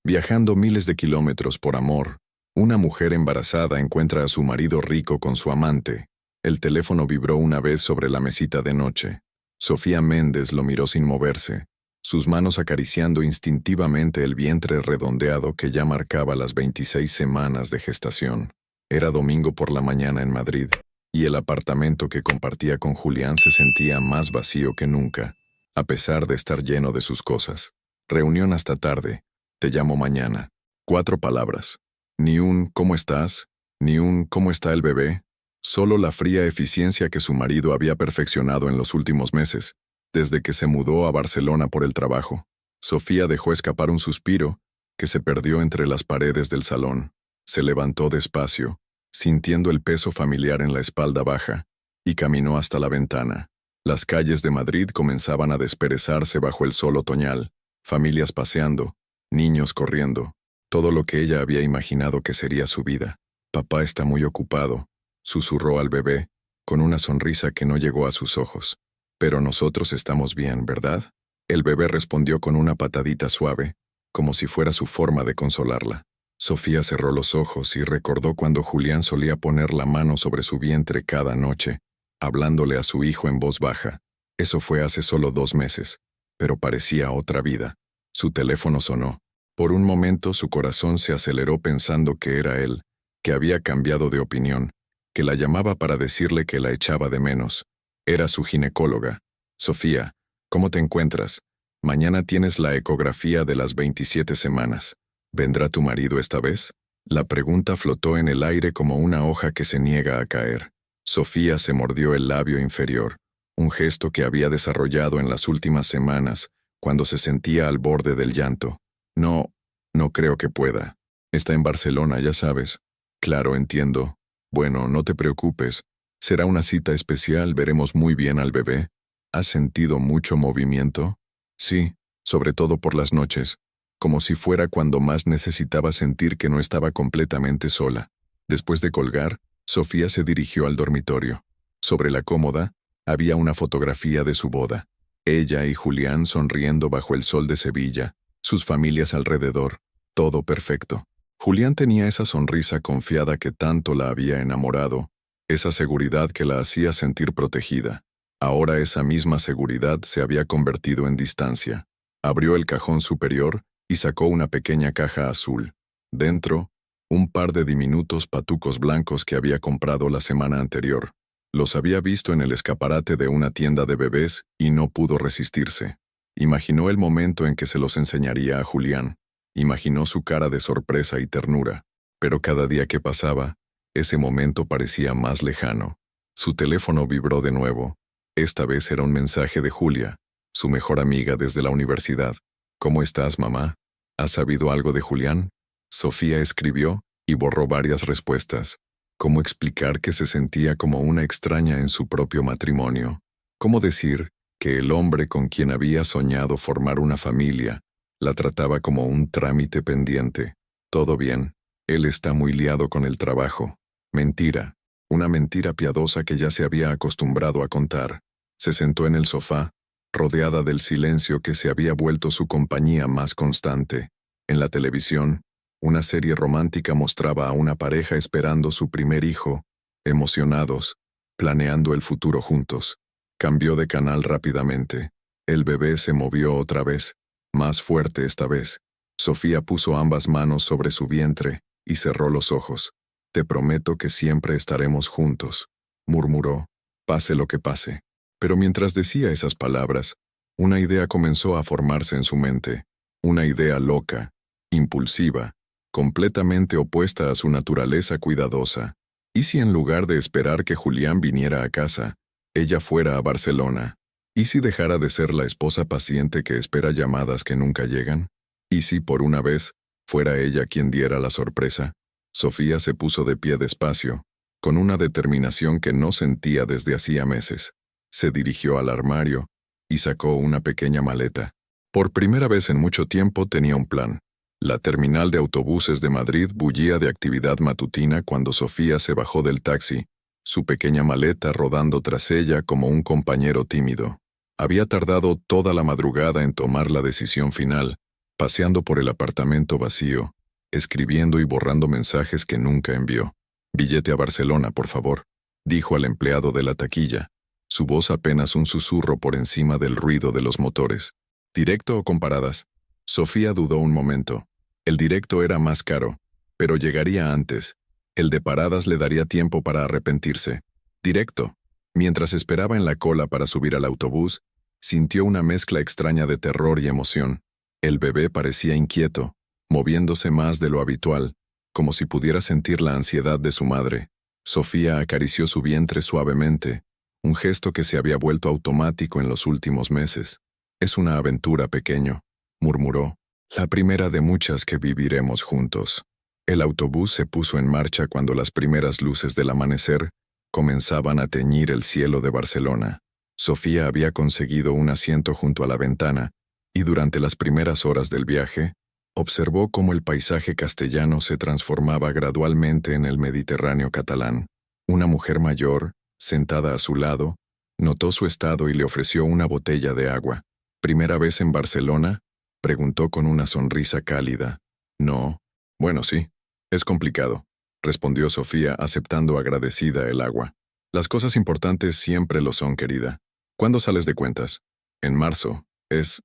Viajando miles de kilómetros por amor, una mujer embarazada encuentra a su marido rico con su amante. El teléfono vibró una vez sobre la mesita de noche. Sofía Méndez lo miró sin moverse, sus manos acariciando instintivamente el vientre redondeado que ya marcaba las 26 semanas de gestación. Era domingo por la mañana en Madrid, y el apartamento que compartía con Julián se sentía más vacío que nunca, a pesar de estar lleno de sus cosas. Reunión hasta tarde. Te llamo mañana. 4 palabras. Ni un ¿cómo estás? Ni un ¿cómo está el bebé? Solo la fría eficiencia que su marido había perfeccionado en los últimos meses, desde que se mudó a Barcelona por el trabajo. Sofía dejó escapar un suspiro que se perdió entre las paredes del salón. Se levantó despacio, sintiendo el peso familiar en la espalda baja, y caminó hasta la ventana. Las calles de Madrid comenzaban a desperezarse bajo el sol otoñal, familias paseando, niños corriendo, todo lo que ella había imaginado que sería su vida. Papá está muy ocupado, susurró al bebé, con una sonrisa que no llegó a sus ojos. Pero nosotros estamos bien, ¿verdad? El bebé respondió con una patadita suave, como si fuera su forma de consolarla. Sofía cerró los ojos y recordó cuando Julián solía poner la mano sobre su vientre cada noche, hablándole a su hijo en voz baja. Eso fue hace solo 2 meses, pero parecía otra vida. Su teléfono sonó. Por un momento su corazón se aceleró pensando que era él, que había cambiado de opinión, que la llamaba para decirle que la echaba de menos. Era su ginecóloga. Sofía, ¿cómo te encuentras? Mañana tienes la ecografía de las 27 semanas. ¿Vendrá tu marido esta vez? La pregunta flotó en el aire como una hoja que se niega a caer. Sofía se mordió el labio inferior, un gesto que había desarrollado en las últimas semanas, cuando se sentía al borde del llanto. No creo que pueda. Está en Barcelona, ya sabes. Claro, entiendo. Bueno, no te preocupes. Será una cita especial, veremos muy bien al bebé. ¿Has sentido mucho movimiento? Sí, sobre todo por las noches, como si fuera cuando más necesitaba sentir que no estaba completamente sola. Después de colgar, Sofía se dirigió al dormitorio. Sobre la cómoda, había una fotografía de su boda. Ella y Julián sonriendo bajo el sol de Sevilla, sus familias alrededor, todo perfecto. Julián tenía esa sonrisa confiada que tanto la había enamorado, esa seguridad que la hacía sentir protegida. Ahora esa misma seguridad se había convertido en distancia. Abrió el cajón superior y sacó una pequeña caja azul. Dentro, un par de diminutos patucos blancos que había comprado la semana anterior. Los había visto en el escaparate de una tienda de bebés y no pudo resistirse. Imaginó el momento en que se los enseñaría a Julián. Imaginó su cara de sorpresa y ternura. Pero cada día que pasaba, ese momento parecía más lejano. Su teléfono vibró de nuevo. Esta vez era un mensaje de Julia, su mejor amiga desde la universidad. ¿Cómo estás, mamá? ¿Has sabido algo de Julián? Sofía escribió y borró varias respuestas. ¿Cómo explicar que se sentía como una extraña en su propio matrimonio? ¿Cómo decir que el hombre con quien había soñado formar una familia la trataba como un trámite pendiente? Todo bien, él está muy liado con el trabajo. Mentira, una mentira piadosa que ya se había acostumbrado a contar. Se sentó en el sofá, rodeada del silencio que se había vuelto su compañía más constante. En la televisión, una serie romántica mostraba a una pareja esperando su primer hijo, emocionados, planeando el futuro juntos. Cambió de canal rápidamente. El bebé se movió otra vez, más fuerte esta vez. Sofía puso ambas manos sobre su vientre y cerró los ojos. Te prometo que siempre estaremos juntos, murmuró, pase lo que pase. Pero mientras decía esas palabras, una idea comenzó a formarse en su mente. Una idea loca, impulsiva, completamente opuesta a su naturaleza cuidadosa. ¿Y si en lugar de esperar que Julián viniera a casa, ella fuera a Barcelona? ¿Y si dejara de ser la esposa paciente que espera llamadas que nunca llegan? ¿Y si por una vez fuera ella quien diera la sorpresa? Sofía se puso de pie despacio, con una determinación que no sentía desde hacía meses. Se dirigió al armario y sacó una pequeña maleta. Por primera vez en mucho tiempo tenía un plan. La terminal de autobuses de Madrid bullía de actividad matutina cuando Sofía se bajó del taxi, su pequeña maleta rodando tras ella como un compañero tímido. Había tardado toda la madrugada en tomar la decisión final, paseando por el apartamento vacío, escribiendo y borrando mensajes que nunca envió. «Billete a Barcelona, por favor», dijo al empleado de la taquilla, su voz apenas un susurro por encima del ruido de los motores. ¿Directo o con paradas? Sofía dudó un momento. El directo era más caro, pero llegaría antes. El de paradas le daría tiempo para arrepentirse. Directo. Mientras esperaba en la cola para subir al autobús, sintió una mezcla extraña de terror y emoción. El bebé parecía inquieto, moviéndose más de lo habitual, como si pudiera sentir la ansiedad de su madre. Sofía acarició su vientre suavemente, un gesto que se había vuelto automático en los últimos meses. «Es una aventura, pequeño», murmuró, «la primera de muchas que viviremos juntos». El autobús se puso en marcha cuando las primeras luces del amanecer comenzaban a teñir el cielo de Barcelona. Sofía había conseguido un asiento junto a la ventana, y durante las primeras horas del viaje, observó cómo el paisaje castellano se transformaba gradualmente en el Mediterráneo catalán. Una mujer mayor, sentada a su lado, notó su estado y le ofreció una botella de agua. «¿Primera vez en Barcelona?», preguntó con una sonrisa cálida. «No». «Bueno, sí. Es complicado», respondió Sofía aceptando agradecida el agua. «Las cosas importantes siempre lo son, querida. ¿Cuándo sales de cuentas?» «En marzo. Es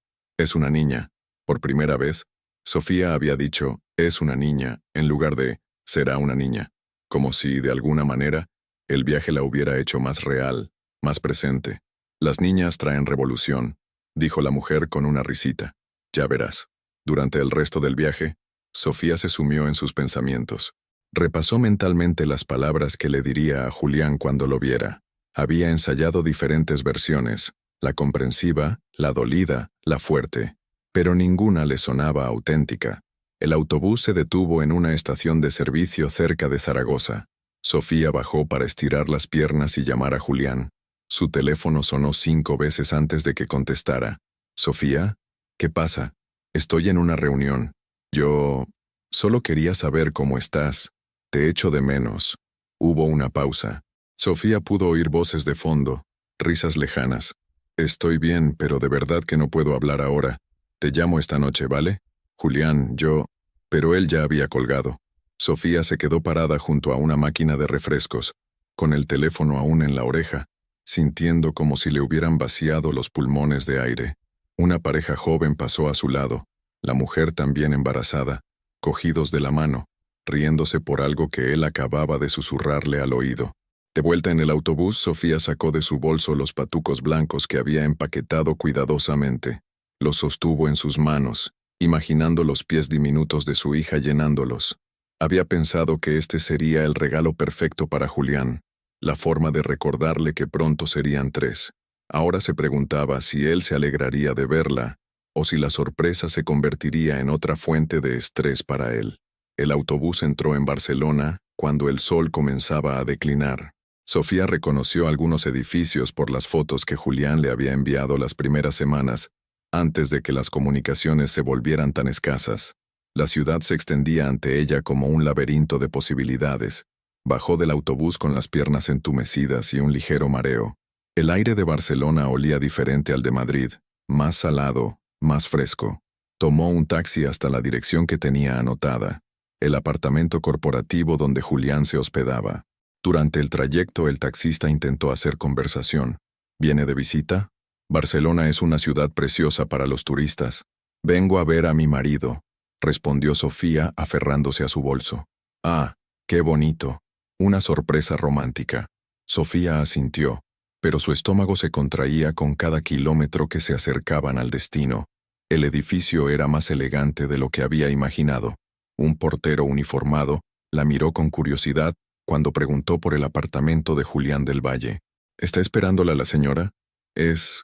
una niña». Por primera vez, Sofía había dicho «es una niña» en lugar de «será una niña», como si, de alguna manera, el viaje la hubiera hecho más real, más presente. «Las niñas traen revolución», dijo la mujer con una risita. «Ya verás». Durante el resto del viaje, Sofía se sumió en sus pensamientos. Repasó mentalmente las palabras que le diría a Julián cuando lo viera. Había ensayado diferentes versiones, la comprensiva, la dolida, la fuerte, pero ninguna le sonaba auténtica. El autobús se detuvo en una estación de servicio cerca de Zaragoza. Sofía bajó para estirar las piernas y llamar a Julián. Su teléfono sonó 5 veces antes de que contestara. «¿Sofía? ¿Qué pasa? Estoy en una reunión. Yo solo quería saber cómo estás. Te echo de menos». Hubo una pausa. Sofía pudo oír voces de fondo, risas lejanas. «Estoy bien, pero de verdad que no puedo hablar ahora. Te llamo esta noche, ¿vale? Julián, yo...». Pero él ya había colgado. Sofía se quedó parada junto a una máquina de refrescos, con el teléfono aún en la oreja, sintiendo como si le hubieran vaciado los pulmones de aire. Una pareja joven pasó a su lado, la mujer también embarazada, cogidos de la mano, riéndose por algo que él acababa de susurrarle al oído. De vuelta en el autobús, Sofía sacó de su bolso los patucos blancos que había empaquetado cuidadosamente. Los sostuvo en sus manos, imaginando los pies diminutos de su hija llenándolos. Había pensado que este sería el regalo perfecto para Julián, la forma de recordarle que pronto serían 3. Ahora se preguntaba si él se alegraría de verla, o si la sorpresa se convertiría en otra fuente de estrés para él. El autobús entró en Barcelona cuando el sol comenzaba a declinar. Sofía reconoció algunos edificios por las fotos que Julián le había enviado las primeras semanas, antes de que las comunicaciones se volvieran tan escasas. La ciudad se extendía ante ella como un laberinto de posibilidades. Bajó del autobús con las piernas entumecidas y un ligero mareo. El aire de Barcelona olía diferente al de Madrid, más salado, más fresco. Tomó un taxi hasta la dirección que tenía anotada, el apartamento corporativo donde Julián se hospedaba. Durante el trayecto el taxista intentó hacer conversación. «¿Viene de visita? Barcelona es una ciudad preciosa para los turistas. Vengo a ver a mi marido», respondió Sofía aferrándose a su bolso. «Ah, qué bonito. Una sorpresa romántica». Sofía asintió, pero su estómago se contraía con cada kilómetro que se acercaban al destino. El edificio era más elegante de lo que había imaginado. Un portero uniformado la miró con curiosidad cuando preguntó por el apartamento de Julián del Valle. «¿Está esperándola la señora?» Es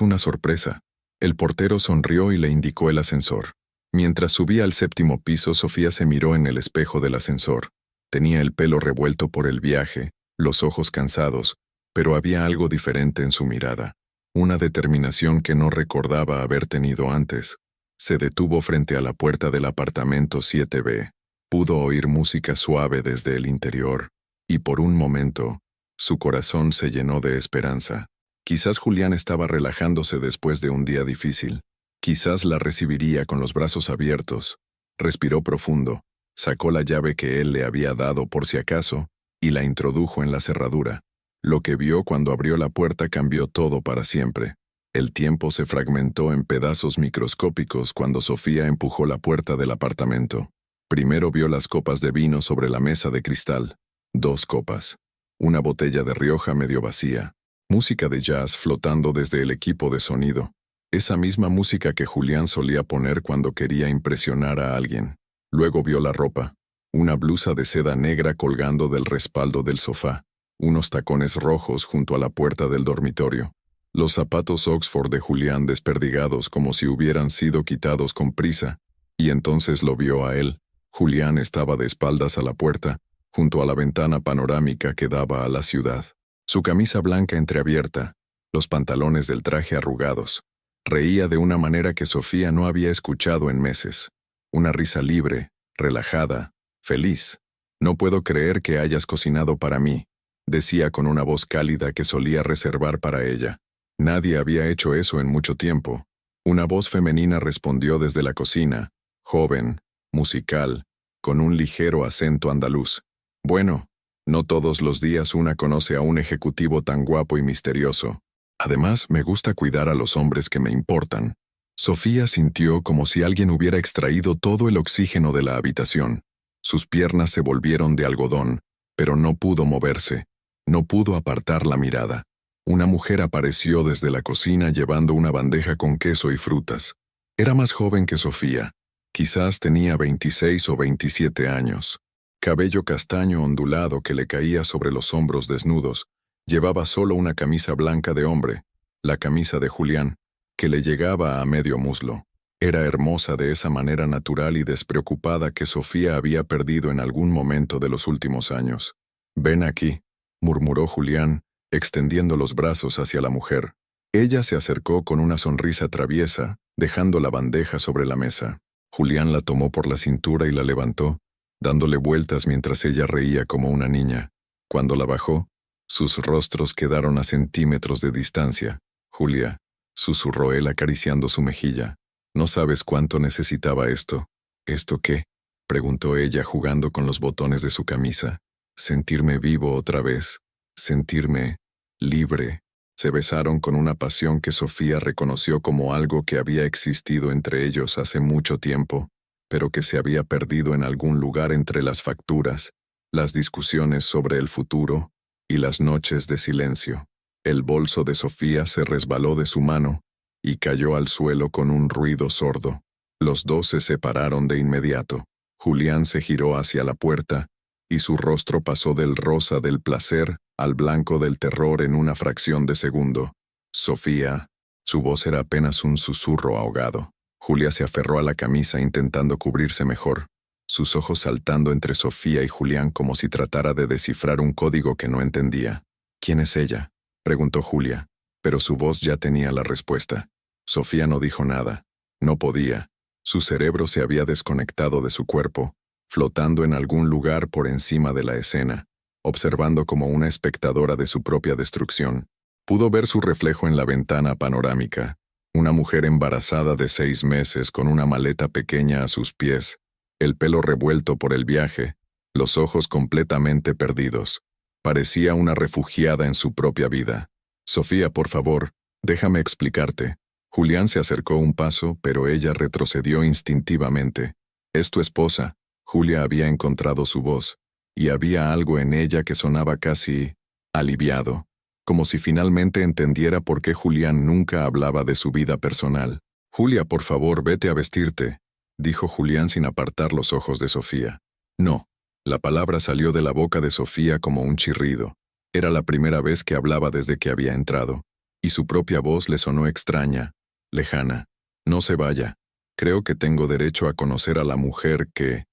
una sorpresa». El portero sonrió y le indicó el ascensor. Mientras subía al 7º piso, Sofía se miró en el espejo del ascensor. Tenía el pelo revuelto por el viaje, los ojos cansados, pero había algo diferente en su mirada. Una determinación que no recordaba haber tenido antes. Se detuvo frente a la puerta del apartamento 7B. Pudo oír música suave desde el interior, y por un momento, su corazón se llenó de esperanza. Quizás Julián estaba relajándose después de un día difícil. Quizás la recibiría con los brazos abiertos. Respiró profundo, sacó la llave que él le había dado por si acaso y la introdujo en la cerradura. Lo que vio cuando abrió la puerta cambió todo para siempre. El tiempo se fragmentó en pedazos microscópicos cuando Sofía empujó la puerta del apartamento. Primero vio las copas de vino sobre la mesa de cristal. 2 copas. Una botella de Rioja medio vacía. Música de jazz flotando desde el equipo de sonido. Esa misma música que Julián solía poner cuando quería impresionar a alguien. Luego vio la ropa. Una blusa de seda negra colgando del respaldo del sofá. Unos tacones rojos junto a la puerta del dormitorio. Los zapatos Oxford de Julián desperdigados como si hubieran sido quitados con prisa. Y entonces lo vio a él. Julián estaba de espaldas a la puerta, junto a la ventana panorámica que daba a la ciudad. Su camisa blanca entreabierta, los pantalones del traje arrugados. Reía de una manera que Sofía no había escuchado en meses. Una risa libre, relajada, feliz. «No puedo creer que hayas cocinado para mí», decía con una voz cálida que solía reservar para ella. Nadie había hecho eso en mucho tiempo. Una voz femenina respondió desde la cocina, joven, musical, con un ligero acento andaluz. «Bueno, no todos los días una conoce a un ejecutivo tan guapo y misterioso. Además, me gusta cuidar a los hombres que me importan». Sofía sintió como si alguien hubiera extraído todo el oxígeno de la habitación. Sus piernas se volvieron de algodón, pero no pudo moverse. No pudo apartar la mirada. Una mujer apareció desde la cocina llevando una bandeja con queso y frutas. Era más joven que Sofía. Quizás tenía 26 o 27 años. Cabello castaño ondulado que le caía sobre los hombros desnudos. Llevaba solo una camisa blanca de hombre, la camisa de Julián, que le llegaba a medio muslo. Era hermosa de esa manera natural y despreocupada que Sofía había perdido en algún momento de los últimos años. «Ven aquí», murmuró Julián, extendiendo los brazos hacia la mujer. Ella se acercó con una sonrisa traviesa, dejando la bandeja sobre la mesa. Julián la tomó por la cintura y la levantó, dándole vueltas mientras ella reía como una niña. Cuando la bajó, sus rostros quedaron a centímetros de distancia. «Julia», susurró él acariciando su mejilla. «No sabes cuánto necesitaba esto». «¿Esto qué?», preguntó ella jugando con los botones de su camisa. «Sentirme vivo otra vez. Sentirme libre». Se besaron con una pasión que Sofía reconoció como algo que había existido entre ellos hace mucho tiempo, pero que se había perdido en algún lugar entre las facturas, las discusiones sobre el futuro y las noches de silencio. El bolso de Sofía se resbaló de su mano y cayó al suelo con un ruido sordo. Los dos se separaron de inmediato. Julián se giró hacia la puerta y su rostro pasó del rosa del placer al blanco del terror en una fracción de segundo. «Sofía». Su voz era apenas un susurro ahogado. Julia se aferró a la camisa intentando cubrirse mejor, sus ojos saltando entre Sofía y Julián como si tratara de descifrar un código que no entendía. «¿Quién es ella?», preguntó Julia, pero su voz ya tenía la respuesta. Sofía no dijo nada. No podía. Su cerebro se había desconectado de su cuerpo, flotando en algún lugar por encima de la escena, observando como una espectadora de su propia destrucción. Pudo ver su reflejo en la ventana panorámica, una mujer embarazada de 6 meses con una maleta pequeña a sus pies, el pelo revuelto por el viaje, los ojos completamente perdidos. Parecía una refugiada en su propia vida. «Sofía, por favor, déjame explicarte». Julián se acercó un paso, pero ella retrocedió instintivamente. «Es tu esposa». Julia había encontrado su voz, y había algo en ella que sonaba casi aliviado, como si finalmente entendiera por qué Julián nunca hablaba de su vida personal. «Julia, por favor, vete a vestirte», dijo Julián sin apartar los ojos de Sofía. «No». La palabra salió de la boca de Sofía como un chirrido. Era la primera vez que hablaba desde que había entrado, y su propia voz le sonó extraña, lejana. «No se vaya. Creo que tengo derecho a conocer a la mujer que...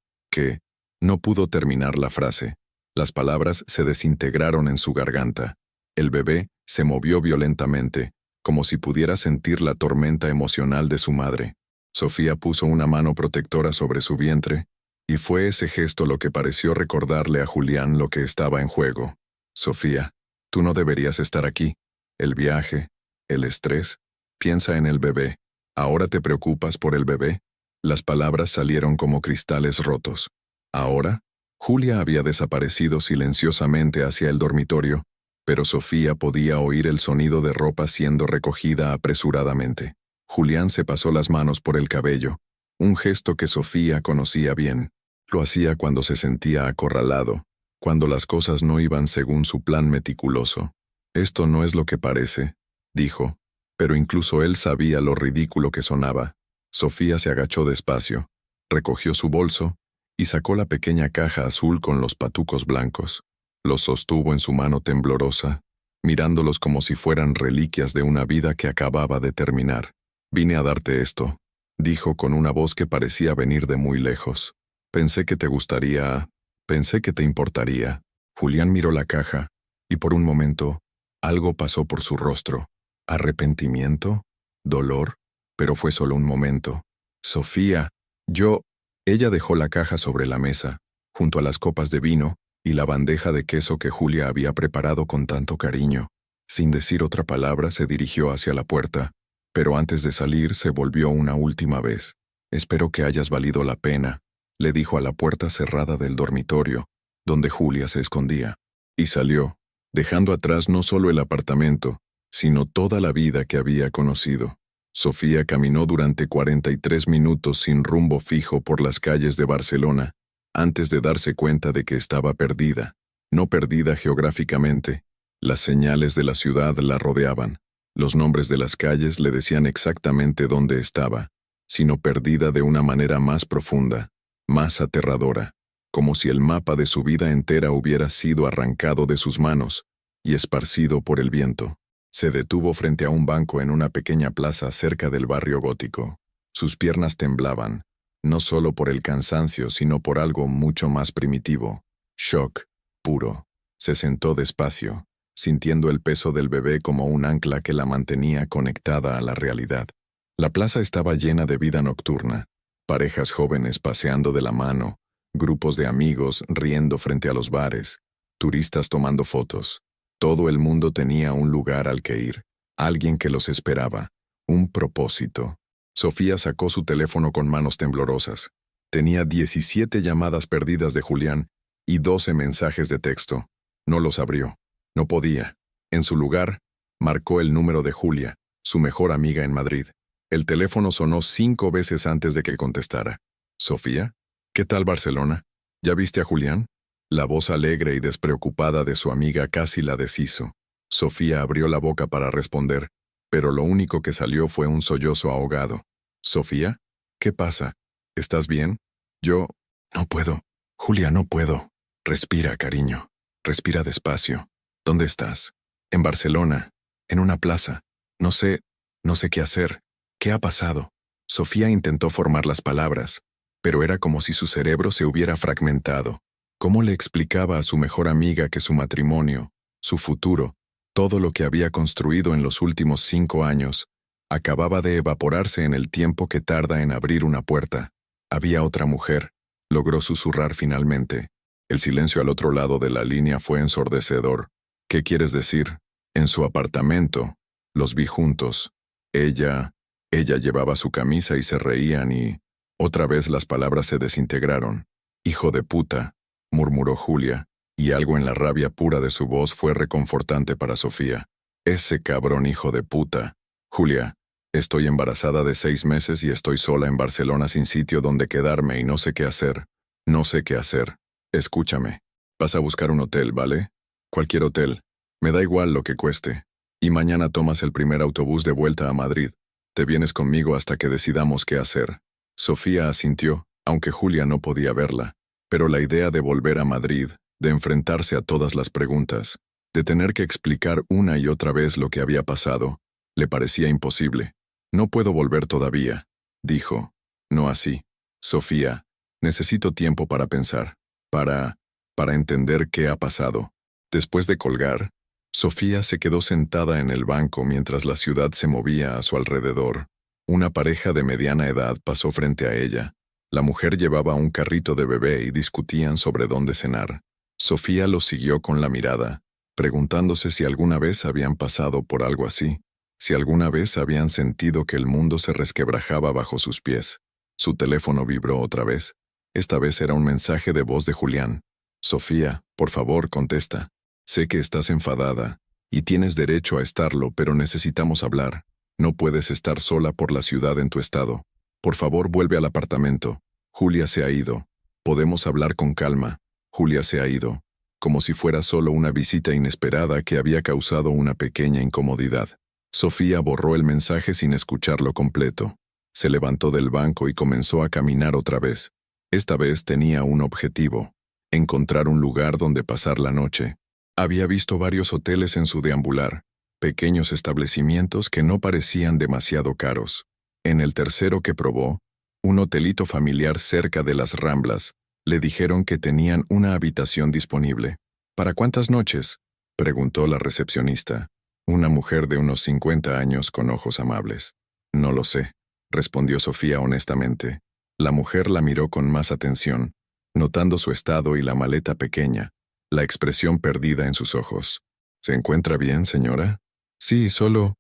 No pudo terminar la frase. Las palabras se desintegraron en su garganta. El bebé se movió violentamente, como si pudiera sentir la tormenta emocional de su madre. Sofía puso una mano protectora sobre su vientre, y fue ese gesto lo que pareció recordarle a Julián lo que estaba en juego. «Sofía, tú no deberías estar aquí. El viaje, el estrés. Piensa en el bebé». ¿Ahora te preocupas por el bebé? Las palabras salieron como cristales rotos. ¿Ahora? Julia había desaparecido silenciosamente hacia el dormitorio, pero Sofía podía oír el sonido de ropa siendo recogida apresuradamente. Julián se pasó las manos por el cabello, un gesto que Sofía conocía bien. Lo hacía cuando se sentía acorralado, cuando las cosas no iban según su plan meticuloso. «Esto no es lo que parece», dijo, pero incluso él sabía lo ridículo que sonaba. Sofía se agachó despacio, recogió su bolso y sacó la pequeña caja azul con los patucos blancos. Los sostuvo en su mano temblorosa, mirándolos como si fueran reliquias de una vida que acababa de terminar. «Vine a darte esto», dijo con una voz que parecía venir de muy lejos. Pensé que te importaría». Julián miró la caja, y por un momento, algo pasó por su rostro. ¿Arrepentimiento? ¿Dolor? Pero fue solo un momento. «Sofía, Ella dejó la caja sobre la mesa, junto a las copas de vino y la bandeja de queso que Julia había preparado con tanto cariño. Sin decir otra palabra se dirigió hacia la puerta, pero antes de salir se volvió una última vez. «Espero que hayas valido la pena», le dijo a la puerta cerrada del dormitorio, donde Julia se escondía. Y salió, dejando atrás no solo el apartamento, sino toda la vida que había conocido. Sofía caminó durante 43 minutos sin rumbo fijo por las calles de Barcelona, antes de darse cuenta de que estaba perdida. No perdida geográficamente. Las señales de la ciudad la rodeaban. Los nombres de las calles le decían exactamente dónde estaba, sino perdida de una manera más profunda, más aterradora, como si el mapa de su vida entera hubiera sido arrancado de sus manos y esparcido por el viento. Se detuvo frente a un banco en una pequeña plaza cerca del barrio gótico. Sus piernas temblaban, no solo por el cansancio, sino por algo mucho más primitivo. Shock, puro. Se sentó despacio, sintiendo el peso del bebé como un ancla que la mantenía conectada a la realidad. La plaza estaba llena de vida nocturna, parejas jóvenes paseando de la mano, grupos de amigos riendo frente a los bares, turistas tomando fotos. Todo el mundo tenía un lugar al que ir, alguien que los esperaba, un propósito. Sofía sacó su teléfono con manos temblorosas. Tenía 17 llamadas perdidas de Julián y 12 mensajes de texto. No los abrió. No podía. En su lugar, marcó el número de Julia, su mejor amiga en Madrid. El teléfono sonó 5 veces antes de que contestara. «¿Sofía? ¿Qué tal Barcelona? ¿Ya viste a Julián?». La voz alegre y despreocupada de su amiga casi la deshizo. Sofía abrió la boca para responder, pero lo único que salió fue un sollozo ahogado. «¿Sofía? ¿Qué pasa? ¿Estás bien?». «Yo no puedo. Julia, no puedo». «Respira, cariño. Respira despacio. ¿Dónde estás?». «En Barcelona. En una plaza. No sé qué hacer. ¿Qué ha pasado?». Sofía intentó formar las palabras, pero era como si su cerebro se hubiera fragmentado. ¿Cómo le explicaba a su mejor amiga que su matrimonio, su futuro, todo lo que había construido en los últimos 5 años, acababa de evaporarse en el tiempo que tarda en abrir una puerta? «Había otra mujer», logró susurrar finalmente. El silencio al otro lado de la línea fue ensordecedor. «¿Qué quieres decir?». «En su apartamento. Los vi juntos. Ella llevaba su camisa y se reían y...». Otra vez las palabras se desintegraron. «Hijo de puta», murmuró Julia, y algo en la rabia pura de su voz fue reconfortante para Sofía. «Ese cabrón hijo de puta. Julia, estoy embarazada de 6 meses y estoy sola en Barcelona sin sitio donde quedarme y no sé qué hacer. No sé qué hacer. Escúchame. Vas a buscar un hotel, ¿vale? Cualquier hotel. Me da igual lo que cueste. Y mañana tomas el primer autobús de vuelta a Madrid. Te vienes conmigo hasta que decidamos qué hacer». Sofía asintió, aunque Julia no podía verla. Pero la idea de volver a Madrid, de enfrentarse a todas las preguntas, de tener que explicar una y otra vez lo que había pasado, le parecía imposible. «No puedo volver todavía», dijo. «No así. Sofía, necesito tiempo para pensar, para entender qué ha pasado». Después de colgar, Sofía se quedó sentada en el banco mientras la ciudad se movía a su alrededor. Una pareja de mediana edad pasó frente a ella. La mujer llevaba un carrito de bebé y discutían sobre dónde cenar. Sofía los siguió con la mirada, preguntándose si alguna vez habían pasado por algo así. Si alguna vez habían sentido que el mundo se resquebrajaba bajo sus pies. Su teléfono vibró otra vez. Esta vez era un mensaje de voz de Julián. Sofía, por favor, contesta. Sé que estás enfadada, y tienes derecho a estarlo, pero necesitamos hablar. No puedes estar sola por la ciudad en tu estado. Por favor, vuelve al apartamento. Julia se ha ido. Podemos hablar con calma. Julia se ha ido. Como si fuera solo una visita inesperada que había causado una pequeña incomodidad. Sofía borró el mensaje sin escucharlo completo. Se levantó del banco y comenzó a caminar otra vez. Esta vez tenía un objetivo: encontrar un lugar donde pasar la noche. Había visto varios hoteles en su deambular, pequeños establecimientos que no parecían demasiado caros. En el tercero que probó, un hotelito familiar cerca de las Ramblas, le dijeron que tenían una habitación disponible. ¿Para cuántas noches?, preguntó la recepcionista, una mujer de unos 50 años con ojos amables. No lo sé, respondió Sofía honestamente. La mujer la miró con más atención, notando su estado y la maleta pequeña, la expresión perdida en sus ojos. ¿Se encuentra bien, señora? Sí, solo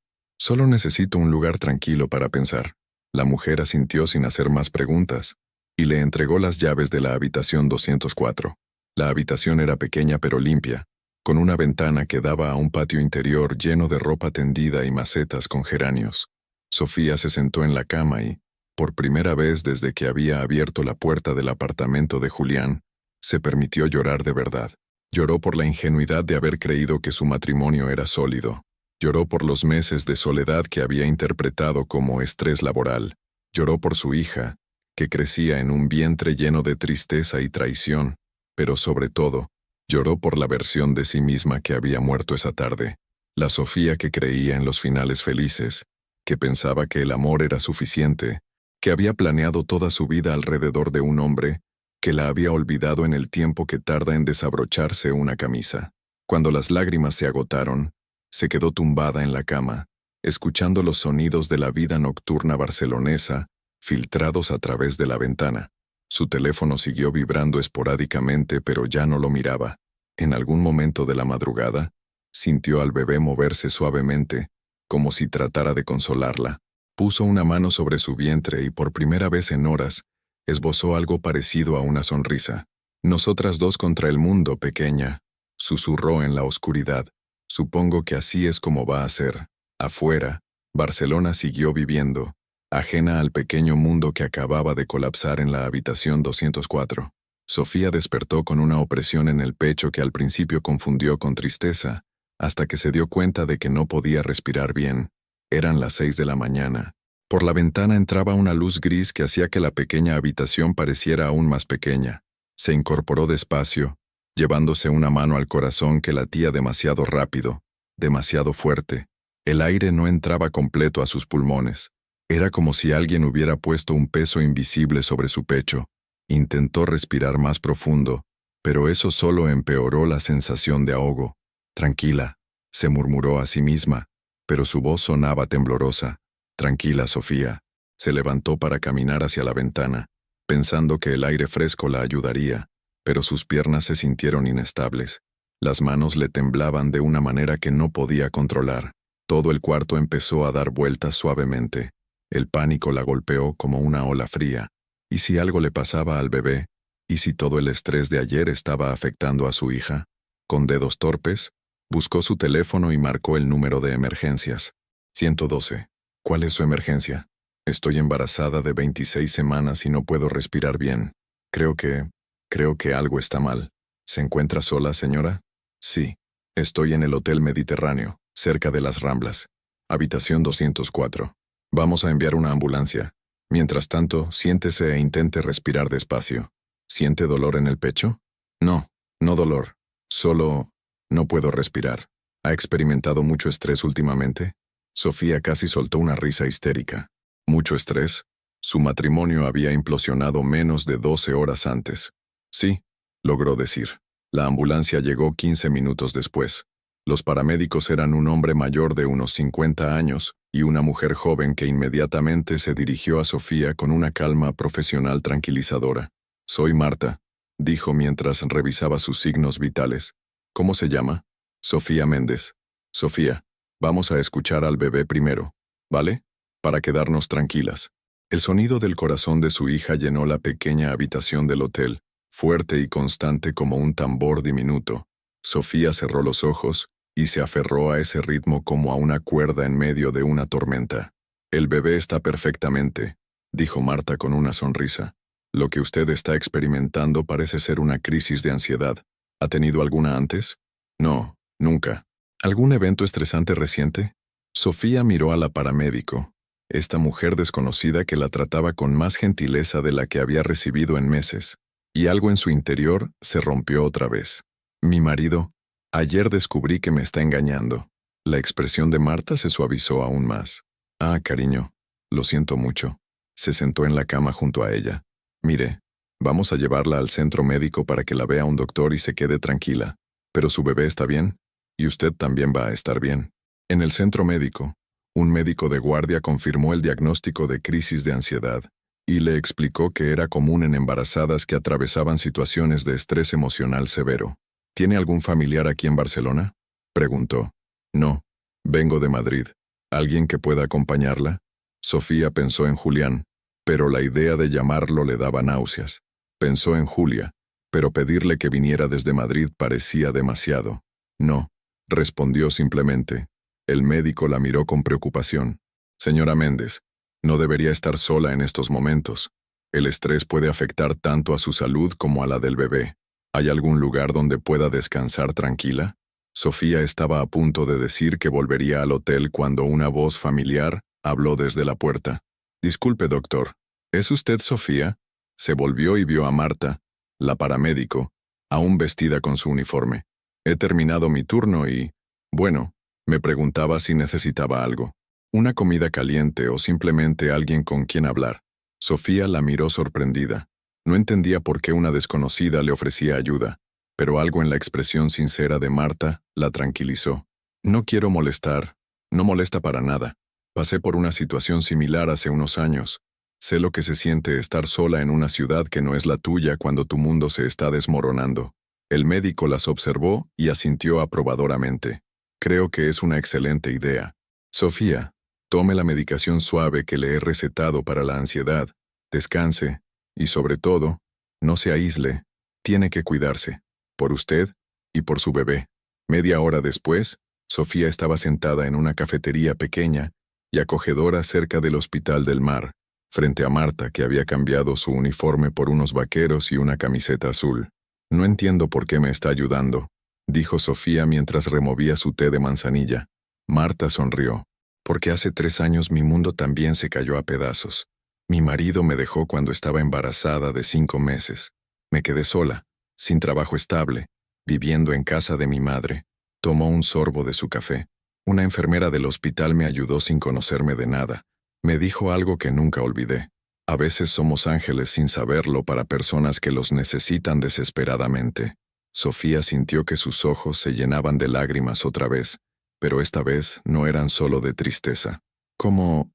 necesito un lugar tranquilo para pensar. La mujer asintió sin hacer más preguntas, y le entregó las llaves de la habitación 204. La habitación era pequeña pero limpia, con una ventana que daba a un patio interior lleno de ropa tendida y macetas con geranios. Sofía se sentó en la cama y, por primera vez desde que había abierto la puerta del apartamento de Julián, se permitió llorar de verdad. Lloró por la ingenuidad de haber creído que su matrimonio era sólido. Lloró por los meses de soledad que había interpretado como estrés laboral. Lloró por su hija, que crecía en un vientre lleno de tristeza y traición, pero sobre todo, lloró por la versión de sí misma que había muerto esa tarde. La Sofía que creía en los finales felices, que pensaba que el amor era suficiente, que había planeado toda su vida alrededor de un hombre, que la había olvidado en el tiempo que tarda en desabrocharse una camisa. Cuando las lágrimas se agotaron, se quedó tumbada en la cama, escuchando los sonidos de la vida nocturna barcelonesa, filtrados a través de la ventana. Su teléfono siguió vibrando esporádicamente, pero ya no lo miraba. En algún momento de la madrugada, sintió al bebé moverse suavemente, como si tratara de consolarla. Puso una mano sobre su vientre y por primera vez en horas, esbozó algo parecido a una sonrisa. «Nosotras dos contra el mundo, pequeña», susurró en la oscuridad. «Supongo que así es como va a ser». Afuera, Barcelona siguió viviendo, ajena al pequeño mundo que acababa de colapsar en la habitación 204. Sofía despertó con una opresión en el pecho que al principio confundió con tristeza, hasta que se dio cuenta de que no podía respirar bien. Eran las 6 de la mañana. Por la ventana entraba una luz gris que hacía que la pequeña habitación pareciera aún más pequeña. Se incorporó despacio, llevándose una mano al corazón que latía demasiado rápido, demasiado fuerte. El aire no entraba completo a sus pulmones. Era como si alguien hubiera puesto un peso invisible sobre su pecho. Intentó respirar más profundo, pero eso solo empeoró la sensación de ahogo. «Tranquila», se murmuró a sí misma, pero su voz sonaba temblorosa. «Tranquila, Sofía». Se levantó para caminar hacia la ventana, pensando que el aire fresco la ayudaría, pero sus piernas se sintieron inestables. Las manos le temblaban de una manera que no podía controlar. Todo el cuarto empezó a dar vueltas suavemente. El pánico la golpeó como una ola fría. ¿Y si algo le pasaba al bebé? ¿Y si todo el estrés de ayer estaba afectando a su hija? Con dedos torpes, buscó su teléfono y marcó el número de emergencias. 112. ¿Cuál es su emergencia? Estoy embarazada de 26 semanas y no puedo respirar bien. Creo que algo está mal. ¿Se encuentra sola, señora? Sí. Estoy en el Hotel Mediterráneo, cerca de las Ramblas. Habitación 204. Vamos a enviar una ambulancia. Mientras tanto, siéntese e intente respirar despacio. ¿Siente dolor en el pecho? No, no dolor. Solo no puedo respirar. ¿Ha experimentado mucho estrés últimamente? Sofía casi soltó una risa histérica. ¿Mucho estrés? Su matrimonio había implosionado menos de 12 horas antes. Sí, logró decir. La ambulancia llegó 15 minutos después. Los paramédicos eran un hombre mayor de unos 50 años y una mujer joven que inmediatamente se dirigió a Sofía con una calma profesional tranquilizadora. «Soy Marta», dijo mientras revisaba sus signos vitales. «¿Cómo se llama?» «Sofía Méndez». «Sofía, Vamos a escuchar al bebé primero, ¿vale? Para quedarnos tranquilas. El sonido del corazón de su hija llenó la pequeña habitación del hotel, fuerte y constante como un tambor diminuto. Sofía cerró los ojos y se aferró a ese ritmo como a una cuerda en medio de una tormenta. El bebé está perfectamente, dijo Marta con una sonrisa. Lo que usted está experimentando parece ser una crisis de ansiedad. ¿Ha tenido alguna antes? No, nunca. ¿Algún evento estresante reciente? Sofía miró a la paramédico, esta mujer desconocida que la trataba con más gentileza de la que había recibido en meses, y algo en su interior se rompió otra vez. Mi marido, ayer descubrí que me está engañando. La expresión de Marta se suavizó aún más. Ah, cariño, lo siento mucho. Se sentó en la cama junto a ella. Mire, vamos a llevarla al centro médico para que la vea un doctor y se quede tranquila. Pero su bebé está bien, y usted también va a estar bien. En el centro médico, un médico de guardia confirmó el diagnóstico de crisis de ansiedad y le explicó que era común en embarazadas que atravesaban situaciones de estrés emocional severo. ¿Tiene algún familiar aquí en Barcelona?, preguntó. No, vengo de Madrid. ¿Alguien que pueda acompañarla? Sofía pensó en Julián, pero la idea de llamarlo le daba náuseas. Pensó en Julia, pero pedirle que viniera desde Madrid parecía demasiado. No, respondió simplemente. El médico la miró con preocupación. Señora Méndez, no debería estar sola en estos momentos. El estrés puede afectar tanto a su salud como a la del bebé. ¿Hay algún lugar donde pueda descansar tranquila? Sofía estaba a punto de decir que volvería al hotel cuando una voz familiar habló desde la puerta. Disculpe, doctor. ¿Es usted Sofía? Se volvió y vio a Marta, la paramédico, aún vestida con su uniforme. He terminado mi turno y, bueno, me preguntaba si necesitaba algo. Una comida caliente o simplemente alguien con quien hablar. Sofía la miró sorprendida. No entendía por qué una desconocida le ofrecía ayuda, pero algo en la expresión sincera de Marta la tranquilizó. No quiero molestar. No molesta para nada. Pasé por una situación similar hace unos años. Sé lo que se siente estar sola en una ciudad que no es la tuya cuando tu mundo se está desmoronando. El médico las observó y asintió aprobadoramente. Creo que es una excelente idea. Sofía, tome la medicación suave que le he recetado para la ansiedad, descanse, y sobre todo, no se aísle, tiene que cuidarse, por usted y por su bebé. Media hora después, Sofía estaba sentada en una cafetería pequeña y acogedora cerca del Hospital del Mar, frente a Marta, que había cambiado su uniforme por unos vaqueros y una camiseta azul. No entiendo por qué me está ayudando, dijo Sofía mientras removía su té de manzanilla. Marta sonrió. Porque hace 3 años mi mundo también se cayó a pedazos. Mi marido me dejó cuando estaba embarazada de 5 meses. Me quedé sola, sin trabajo estable, viviendo en casa de mi madre. Tomó un sorbo de su café. Una enfermera del hospital me ayudó sin conocerme de nada. Me dijo algo que nunca olvidé. A veces somos ángeles sin saberlo para personas que los necesitan desesperadamente. Sofía sintió que sus ojos se llenaban de lágrimas otra vez, pero esta vez no eran solo de tristeza. ¿Cómo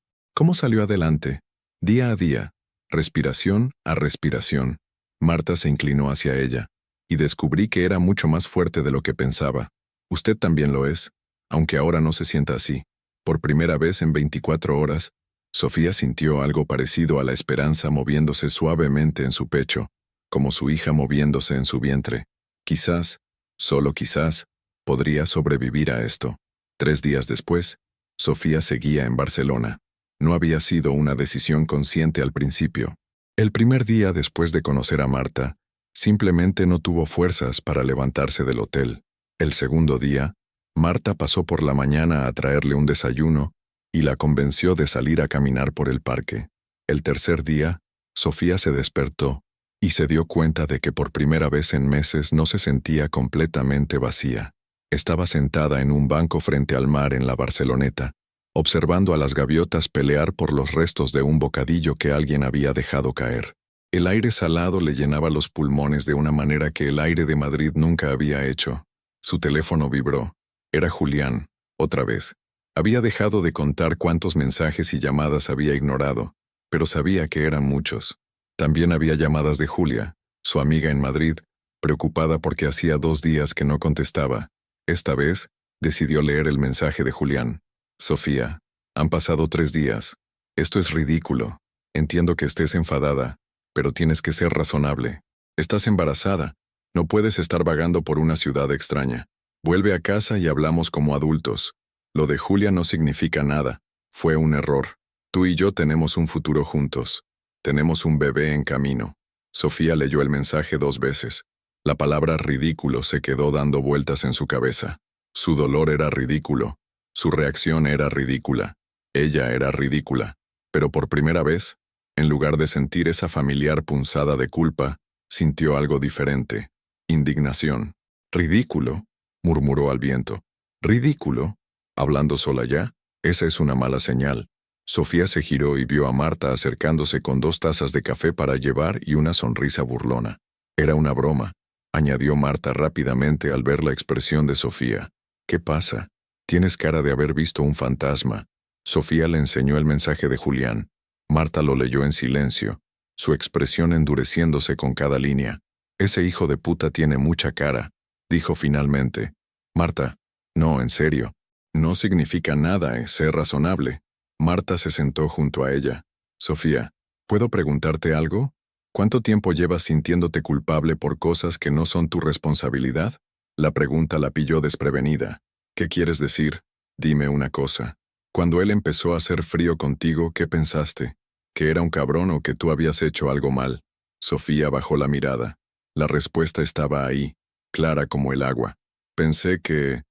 salió adelante? Día a día, respiración a respiración. Marta se inclinó hacia ella, y descubrí que era mucho más fuerte de lo que pensaba. Usted también lo es, aunque ahora no se sienta así. Por primera vez en 24 horas, Sofía sintió algo parecido a la esperanza moviéndose suavemente en su pecho, como su hija moviéndose en su vientre. Quizás, solo quizás, podría sobrevivir a esto. 3 días después, Sofía seguía en Barcelona. No había sido una decisión consciente al principio. El primer día después de conocer a Marta, simplemente no tuvo fuerzas para levantarse del hotel. El segundo día, Marta pasó por la mañana a traerle un desayuno y la convenció de salir a caminar por el parque. El tercer día, Sofía se despertó y se dio cuenta de que por primera vez en meses no se sentía completamente vacía. Estaba sentada en un banco frente al mar en la Barceloneta, observando a las gaviotas pelear por los restos de un bocadillo que alguien había dejado caer. El aire salado le llenaba los pulmones de una manera que el aire de Madrid nunca había hecho. Su teléfono vibró. Era Julián, otra vez. Había dejado de contar cuántos mensajes y llamadas había ignorado, pero sabía que eran muchos. También había llamadas de Julia, su amiga en Madrid, preocupada porque hacía 2 días que no contestaba. Esta vez, Decidió leer el mensaje de Julián. Sofía, han pasado 3 días. Esto es ridículo. Entiendo que estés enfadada, pero tienes que ser razonable. Estás embarazada. No puedes estar vagando por una ciudad extraña. Vuelve a casa y hablamos como adultos. Lo de Julia no significa nada. Fue un error. Tú y yo tenemos un futuro juntos. Tenemos un bebé en camino. Sofía leyó el mensaje 2 veces. La palabra ridículo se quedó dando vueltas en su cabeza. Su dolor era ridículo. Su reacción era ridícula. Ella era ridícula. Pero por primera vez, en lugar de sentir esa familiar punzada de culpa, sintió algo diferente. Indignación. «¿Ridículo?», murmuró al viento. «¿Ridículo? ¿Hablando sola ya? Esa es una mala señal». Sofía se giró y vio a Marta acercándose con 2 tazas de café para llevar y una sonrisa burlona. «Era una broma», añadió Marta rápidamente al ver la expresión de Sofía. «¿Qué pasa? Tienes cara de haber visto un fantasma». Sofía le enseñó el mensaje de Julián. Marta lo leyó en silencio, su expresión endureciéndose con cada línea. «Ese hijo de puta tiene mucha cara», dijo finalmente. «Marta, no, en serio. No significa nada, ser razonable». Marta se sentó junto a ella. «Sofía, ¿puedo preguntarte algo? ¿Cuánto tiempo llevas sintiéndote culpable por cosas que no son tu responsabilidad?» La pregunta la pilló desprevenida. «¿Qué quieres decir? Dime una cosa. Cuando él empezó a hacer frío contigo, ¿qué pensaste? ¿Que era un cabrón o que tú habías hecho algo mal?» Sofía bajó la mirada. La respuesta estaba ahí, clara como el agua. «Pensé que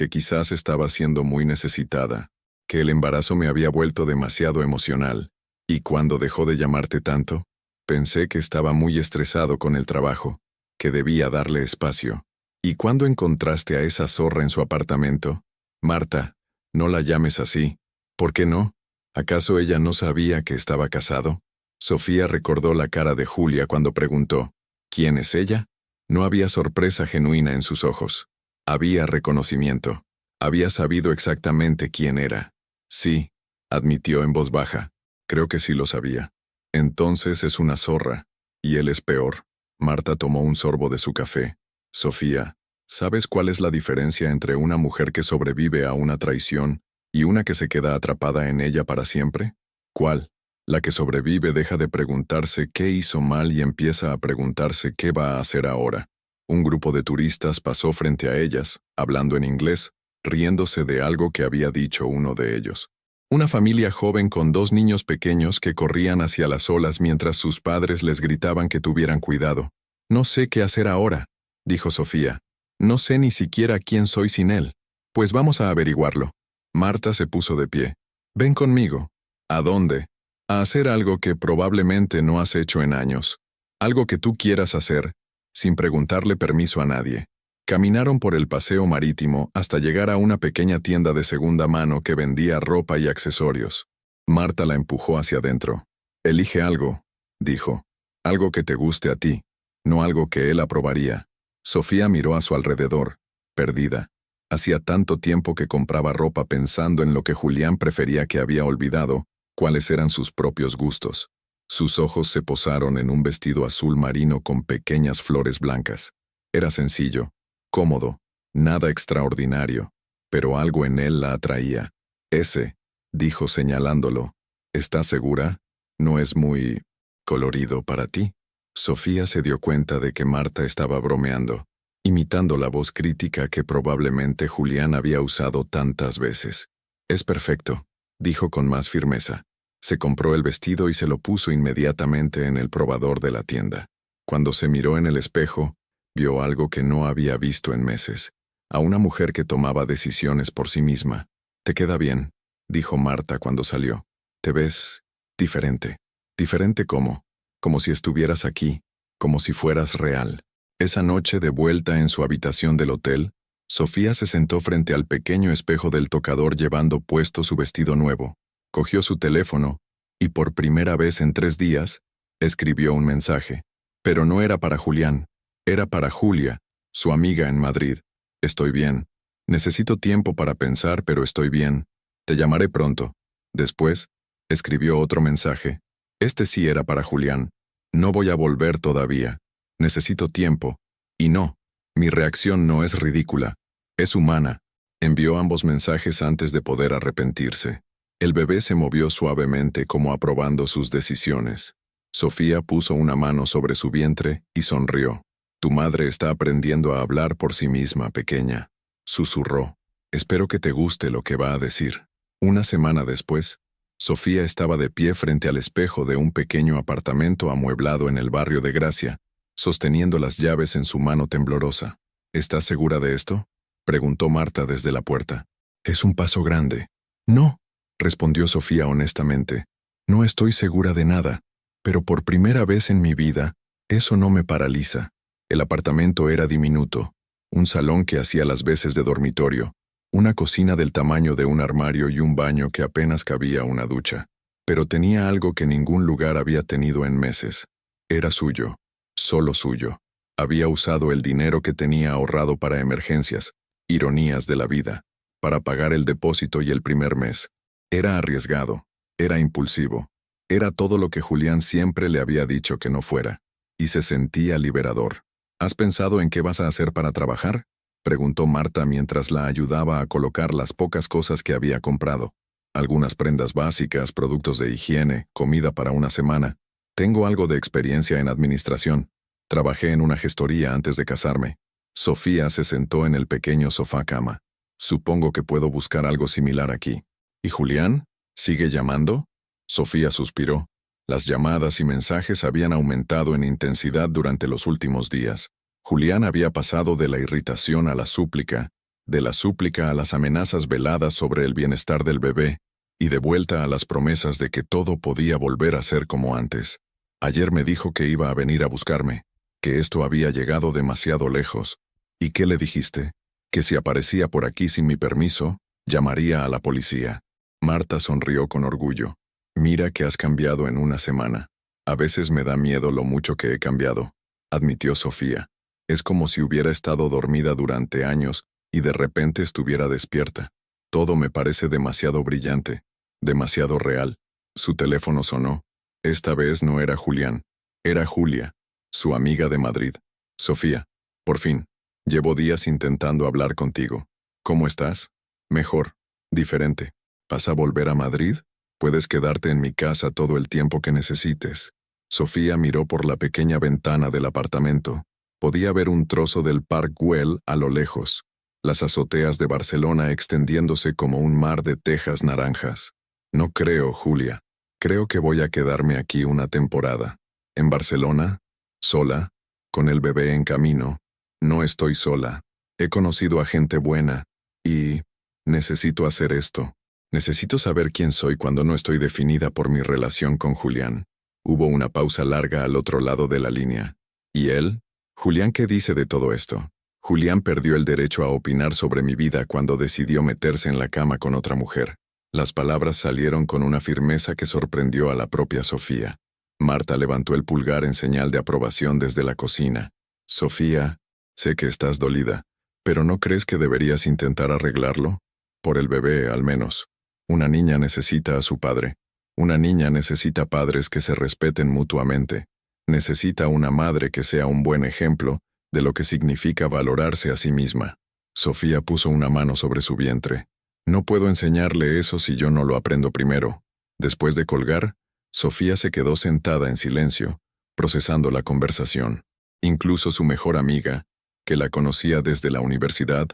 quizás estaba siendo muy necesitada, que el embarazo me había vuelto demasiado emocional. ¿Y cuando dejó de llamarte tanto? Pensé que estaba muy estresado con el trabajo, que debía darle espacio. ¿Y cuándo encontraste a esa zorra en su apartamento? Marta, no la llames así. ¿Por qué no? ¿Acaso ella no sabía que estaba casado?» Sofía recordó la cara de Julia cuando preguntó, «¿Quién es ella?». No había sorpresa genuina en sus ojos. Había reconocimiento. Había sabido exactamente quién era. «Sí», admitió en voz baja. «Creo que sí lo sabía». «Entonces es una zorra. Y él es peor». Marta tomó un sorbo de su café. «Sofía, ¿sabes cuál es la diferencia entre una mujer que sobrevive a una traición y una que se queda atrapada en ella para siempre?» «¿Cuál?». «La que sobrevive deja de preguntarse qué hizo mal y empieza a preguntarse qué va a hacer ahora». Un grupo de turistas pasó frente a ellas, hablando en inglés, riéndose de algo que había dicho uno de ellos. Una familia joven con 2 niños pequeños que corrían hacia las olas mientras sus padres les gritaban que tuvieran cuidado. «No sé qué hacer ahora», dijo Sofía. «No sé ni siquiera quién soy sin él. Pues vamos a averiguarlo». Marta se puso de pie. «Ven conmigo». «¿A dónde?» «A hacer algo que probablemente no has hecho en años. Algo que tú quieras hacer, sin preguntarle permiso a nadie». Caminaron por el paseo marítimo hasta llegar a una pequeña tienda de segunda mano que vendía ropa y accesorios. Marta la empujó hacia adentro. «Elige algo», dijo. «Algo que te guste a ti, no algo que él aprobaría». Sofía miró a su alrededor, perdida. Hacía tanto tiempo que compraba ropa pensando en lo que Julián prefería que había olvidado, cuáles eran sus propios gustos. Sus ojos se posaron en un vestido azul marino con pequeñas flores blancas. Era sencillo, cómodo, nada extraordinario, pero algo en él la atraía. «Ese», dijo señalándolo. «¿Estás segura? No es muy colorido para ti». Sofía se dio cuenta de que Marta estaba bromeando, imitando la voz crítica que probablemente Julián había usado tantas veces. «Es perfecto», dijo con más firmeza. Se compró el vestido y se lo puso inmediatamente en el probador de la tienda. Cuando se miró en el espejo, vio algo que no había visto en meses, a una mujer que tomaba decisiones por sí misma. «Te queda bien», dijo Marta cuando salió. «Te ves diferente». «¿Diferente cómo?» «Como si estuvieras aquí, como si fueras real». Esa noche, de vuelta en su habitación del hotel, Sofía se sentó frente al pequeño espejo del tocador llevando puesto su vestido nuevo. Cogió su teléfono y por primera vez en 3 días, escribió un mensaje. Pero no era para Julián. Era para Julia, su amiga en Madrid. «Estoy bien. Necesito tiempo para pensar, pero estoy bien. Te llamaré pronto». Después, escribió otro mensaje. Este sí era para Julián. «No voy a volver todavía. Necesito tiempo». Y no, mi reacción no es ridícula. Es humana. Envió ambos mensajes antes de poder arrepentirse. El bebé se movió suavemente como aprobando sus decisiones. Sofía puso una mano sobre su vientre y sonrió. Tu madre está aprendiendo a hablar por sí misma, pequeña. Susurró. Espero que te guste lo que va a decir. Una semana después, Sofía estaba de pie frente al espejo de un pequeño apartamento amueblado en el barrio de Gracia, sosteniendo las llaves en su mano temblorosa. ¿Estás segura de esto?, preguntó Marta desde la puerta. Es un paso grande. No, respondió Sofía honestamente. No estoy segura de nada, pero por primera vez en mi vida, eso no me paraliza. El apartamento era diminuto, un salón que hacía las veces de dormitorio, una cocina del tamaño de un armario y un baño que apenas cabía una ducha. Pero tenía algo que ningún lugar había tenido en meses. Era suyo, solo suyo. Había usado el dinero que tenía ahorrado para emergencias, ironías de la vida, para pagar el depósito y el primer mes. Era arriesgado, era impulsivo, era todo lo que Julián siempre le había dicho que no fuera, y se sentía liberador. ¿Has pensado en qué vas a hacer para trabajar?, preguntó Marta mientras la ayudaba a colocar las pocas cosas que había comprado. Algunas prendas básicas, productos de higiene, comida para una semana. Tengo algo de experiencia en administración. Trabajé en una gestoría antes de casarme. Sofía se sentó en el pequeño sofá-cama. Supongo que puedo buscar algo similar aquí. ¿Y Julián? ¿Sigue llamando? Sofía suspiró. Las llamadas y mensajes habían aumentado en intensidad durante los últimos días. Julián había pasado de la irritación a la súplica, de la súplica a las amenazas veladas sobre el bienestar del bebé, y de vuelta a las promesas de que todo podía volver a ser como antes. Ayer me dijo que iba a venir a buscarme, que esto había llegado demasiado lejos. ¿Y qué le dijiste? Que si aparecía por aquí sin mi permiso, llamaría a la policía. Marta sonrió con orgullo. Mira que has cambiado en una semana. A veces me da miedo lo mucho que he cambiado, admitió Sofía. Es como si hubiera estado dormida durante años y de repente estuviera despierta. Todo me parece demasiado brillante, demasiado real. Su teléfono sonó. Esta vez no era Julián, era Julia, su amiga de Madrid. Sofía, por fin. Llevo días intentando hablar contigo. ¿Cómo estás? Mejor. Diferente. ¿Vas a volver a Madrid? Puedes quedarte en mi casa todo el tiempo que necesites. Sofía miró por la pequeña ventana del apartamento. Podía ver un trozo del Parc Güell a lo lejos, las azoteas de Barcelona extendiéndose como un mar de tejas naranjas. No creo, Julia. Creo que voy a quedarme aquí una temporada. ¿En Barcelona? ¿Sola? ¿Con el bebé en camino? No estoy sola. He conocido a gente buena. Y necesito hacer esto. Necesito saber quién soy cuando no estoy definida por mi relación con Julián. Hubo una pausa larga al otro lado de la línea. ¿Y él? Julián, ¿qué dice de todo esto? Julián perdió el derecho a opinar sobre mi vida cuando decidió meterse en la cama con otra mujer. Las palabras salieron con una firmeza que sorprendió a la propia Sofía. Marta levantó el pulgar en señal de aprobación desde la cocina. Sofía, sé que estás dolida, pero ¿no crees que deberías intentar arreglarlo? Por el bebé, al menos. Una niña necesita a su padre. Una niña necesita padres que se respeten mutuamente. Necesita una madre que sea un buen ejemplo de lo que significa valorarse a sí misma. Sofía puso una mano sobre su vientre. No puedo enseñarle eso si yo no lo aprendo primero. Después de colgar, Sofía se quedó sentada en silencio, procesando la conversación. Incluso su mejor amiga, que la conocía desde la universidad,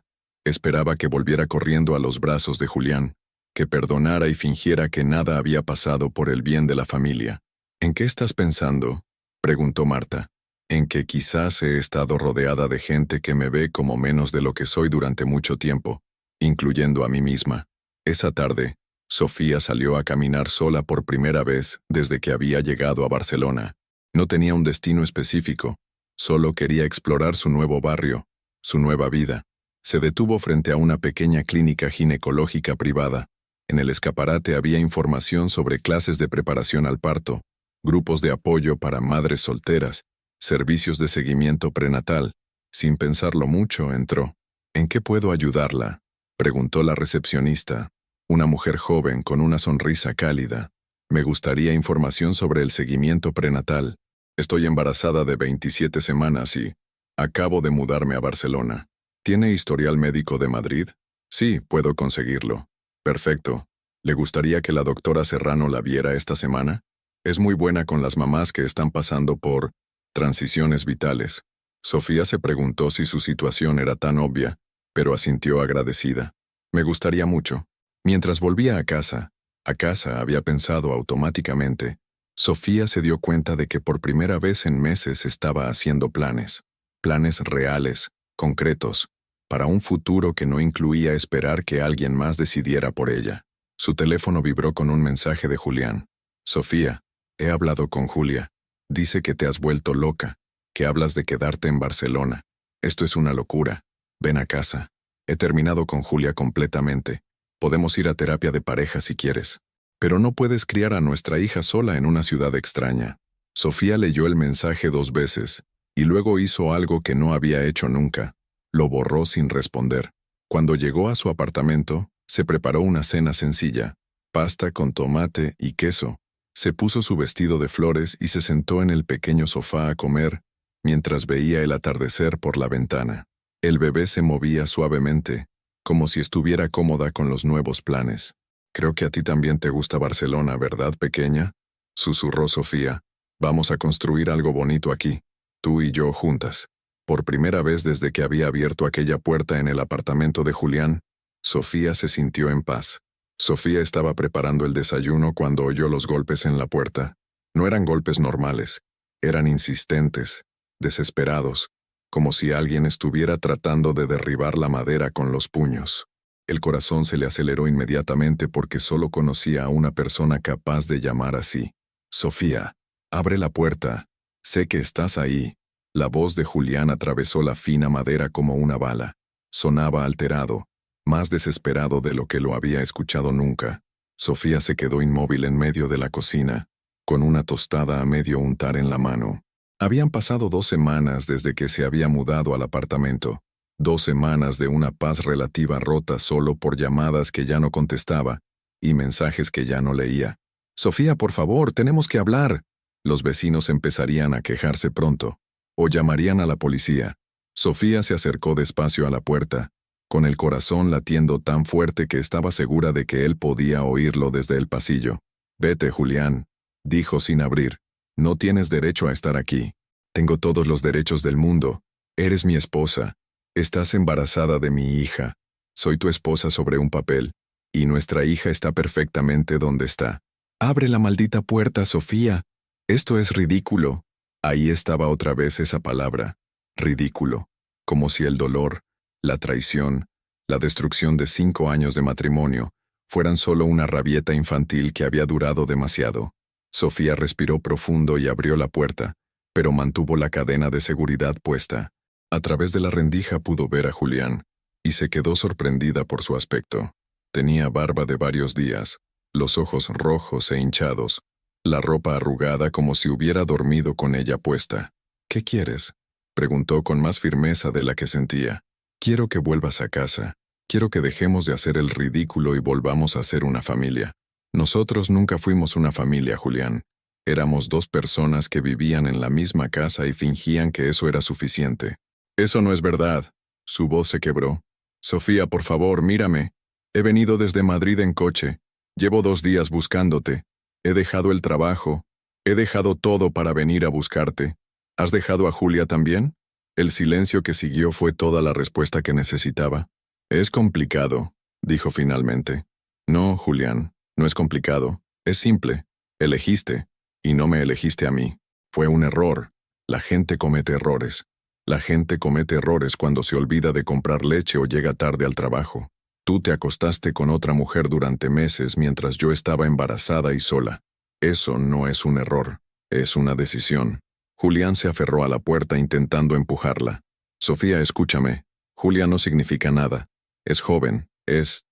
esperaba que volviera corriendo a los brazos de Julián, que perdonara y fingiera que nada había pasado por el bien de la familia. ¿En qué estás pensando?, preguntó Marta. En que quizás he estado rodeada de gente que me ve como menos de lo que soy durante mucho tiempo, incluyendo a mí misma. Esa tarde, Sofía salió a caminar sola por primera vez desde que había llegado a Barcelona. No tenía un destino específico, solo quería explorar su nuevo barrio, su nueva vida. Se detuvo frente a una pequeña clínica ginecológica privada. En el escaparate había información sobre clases de preparación al parto, grupos de apoyo para madres solteras, servicios de seguimiento prenatal. Sin pensarlo mucho, entró. ¿En qué puedo ayudarla?, preguntó la recepcionista, una mujer joven con una sonrisa cálida. Me gustaría información sobre el seguimiento prenatal. Estoy embarazada de 27 semanas y acabo de mudarme a Barcelona. ¿Tiene historial médico de Madrid? Sí, puedo conseguirlo. Perfecto. ¿Le gustaría que la doctora Serrano la viera esta semana? Es muy buena con las mamás que están pasando por transiciones vitales. Sofía se preguntó si su situación era tan obvia, pero asintió agradecida. Me gustaría mucho. Mientras volvía a casa había pensado automáticamente. Sofía se dio cuenta de que por primera vez en meses estaba haciendo planes. Planes reales, concretos, para un futuro que no incluía esperar que alguien más decidiera por ella. Su teléfono vibró con un mensaje de Julián. Sofía, he hablado con Julia. Dice que te has vuelto loca, que hablas de quedarte en Barcelona. Esto es una locura. Ven a casa. He terminado con Julia completamente. Podemos ir a terapia de pareja si quieres. Pero no puedes criar a nuestra hija sola en una ciudad extraña. Sofía leyó el mensaje 2 veces, y luego hizo algo que no había hecho nunca. Lo borró sin responder. Cuando llegó a su apartamento, se preparó una cena sencilla, pasta con tomate y queso. Se puso su vestido de flores y se sentó en el pequeño sofá a comer, mientras veía el atardecer por la ventana. El bebé se movía suavemente, como si estuviera cómoda con los nuevos planes. Creo que a ti también te gusta Barcelona, ¿verdad, pequeña? Susurró Sofía. Vamos a construir algo bonito aquí, tú y yo juntas. Por primera vez desde que había abierto aquella puerta en el apartamento de Julián, Sofía se sintió en paz. Sofía estaba preparando el desayuno cuando oyó los golpes en la puerta. No eran golpes normales, eran insistentes, desesperados, como si alguien estuviera tratando de derribar la madera con los puños. El corazón se le aceleró inmediatamente porque solo conocía a una persona capaz de llamar así. Sofía, abre la puerta. Sé que estás ahí. La voz de Julián atravesó la fina madera como una bala. Sonaba alterado, más desesperado de lo que lo había escuchado nunca. Sofía se quedó inmóvil en medio de la cocina, con una tostada a medio untar en la mano. Habían pasado 2 semanas desde que se había mudado al apartamento. 2 semanas de una paz relativa rota solo por llamadas que ya no contestaba y mensajes que ya no leía. Sofía, por favor, tenemos que hablar. Los vecinos empezarían a quejarse pronto, o llamarían a la policía. Sofía se acercó despacio a la puerta, con el corazón latiendo tan fuerte que estaba segura de que él podía oírlo desde el pasillo. Vete, Julián, dijo sin abrir. No tienes derecho a estar aquí. Tengo todos los derechos del mundo. Eres mi esposa. Estás embarazada de mi hija. Soy tu esposa sobre un papel, y nuestra hija está perfectamente donde está. Abre la maldita puerta, Sofía. Esto es ridículo. Ahí estaba otra vez esa palabra, ridículo, como si el dolor, la traición, la destrucción de 5 años de matrimonio, fueran solo una rabieta infantil que había durado demasiado. Sofía respiró profundo y abrió la puerta, pero mantuvo la cadena de seguridad puesta. A través de la rendija pudo ver a Julián, y se quedó sorprendida por su aspecto. Tenía barba de varios días, los ojos rojos e hinchados, la ropa arrugada como si hubiera dormido con ella puesta. ¿Qué quieres?, preguntó con más firmeza de la que sentía. Quiero que vuelvas a casa. Quiero que dejemos de hacer el ridículo y volvamos a ser una familia. Nosotros nunca fuimos una familia, Julián. Éramos 2 personas que vivían en la misma casa y fingían que eso era suficiente. Eso no es verdad. Su voz se quebró. Sofía, por favor, mírame. He venido desde Madrid en coche. Llevo 2 días buscándote. He dejado el trabajo. He dejado todo para venir a buscarte. ¿Has dejado a Julia también? El silencio que siguió fue toda la respuesta que necesitaba. Es complicado, dijo finalmente. No, Julián, no es complicado. Es simple. Elegiste, y no me elegiste a mí. Fue un error. La gente comete errores. La gente comete errores cuando se olvida de comprar leche o llega tarde al trabajo. Tú te acostaste con otra mujer durante meses mientras yo estaba embarazada y sola. Eso no es un error, es una decisión. Julián se aferró a la puerta intentando empujarla. Sofía, escúchame. Julia no significa nada. Es joven, es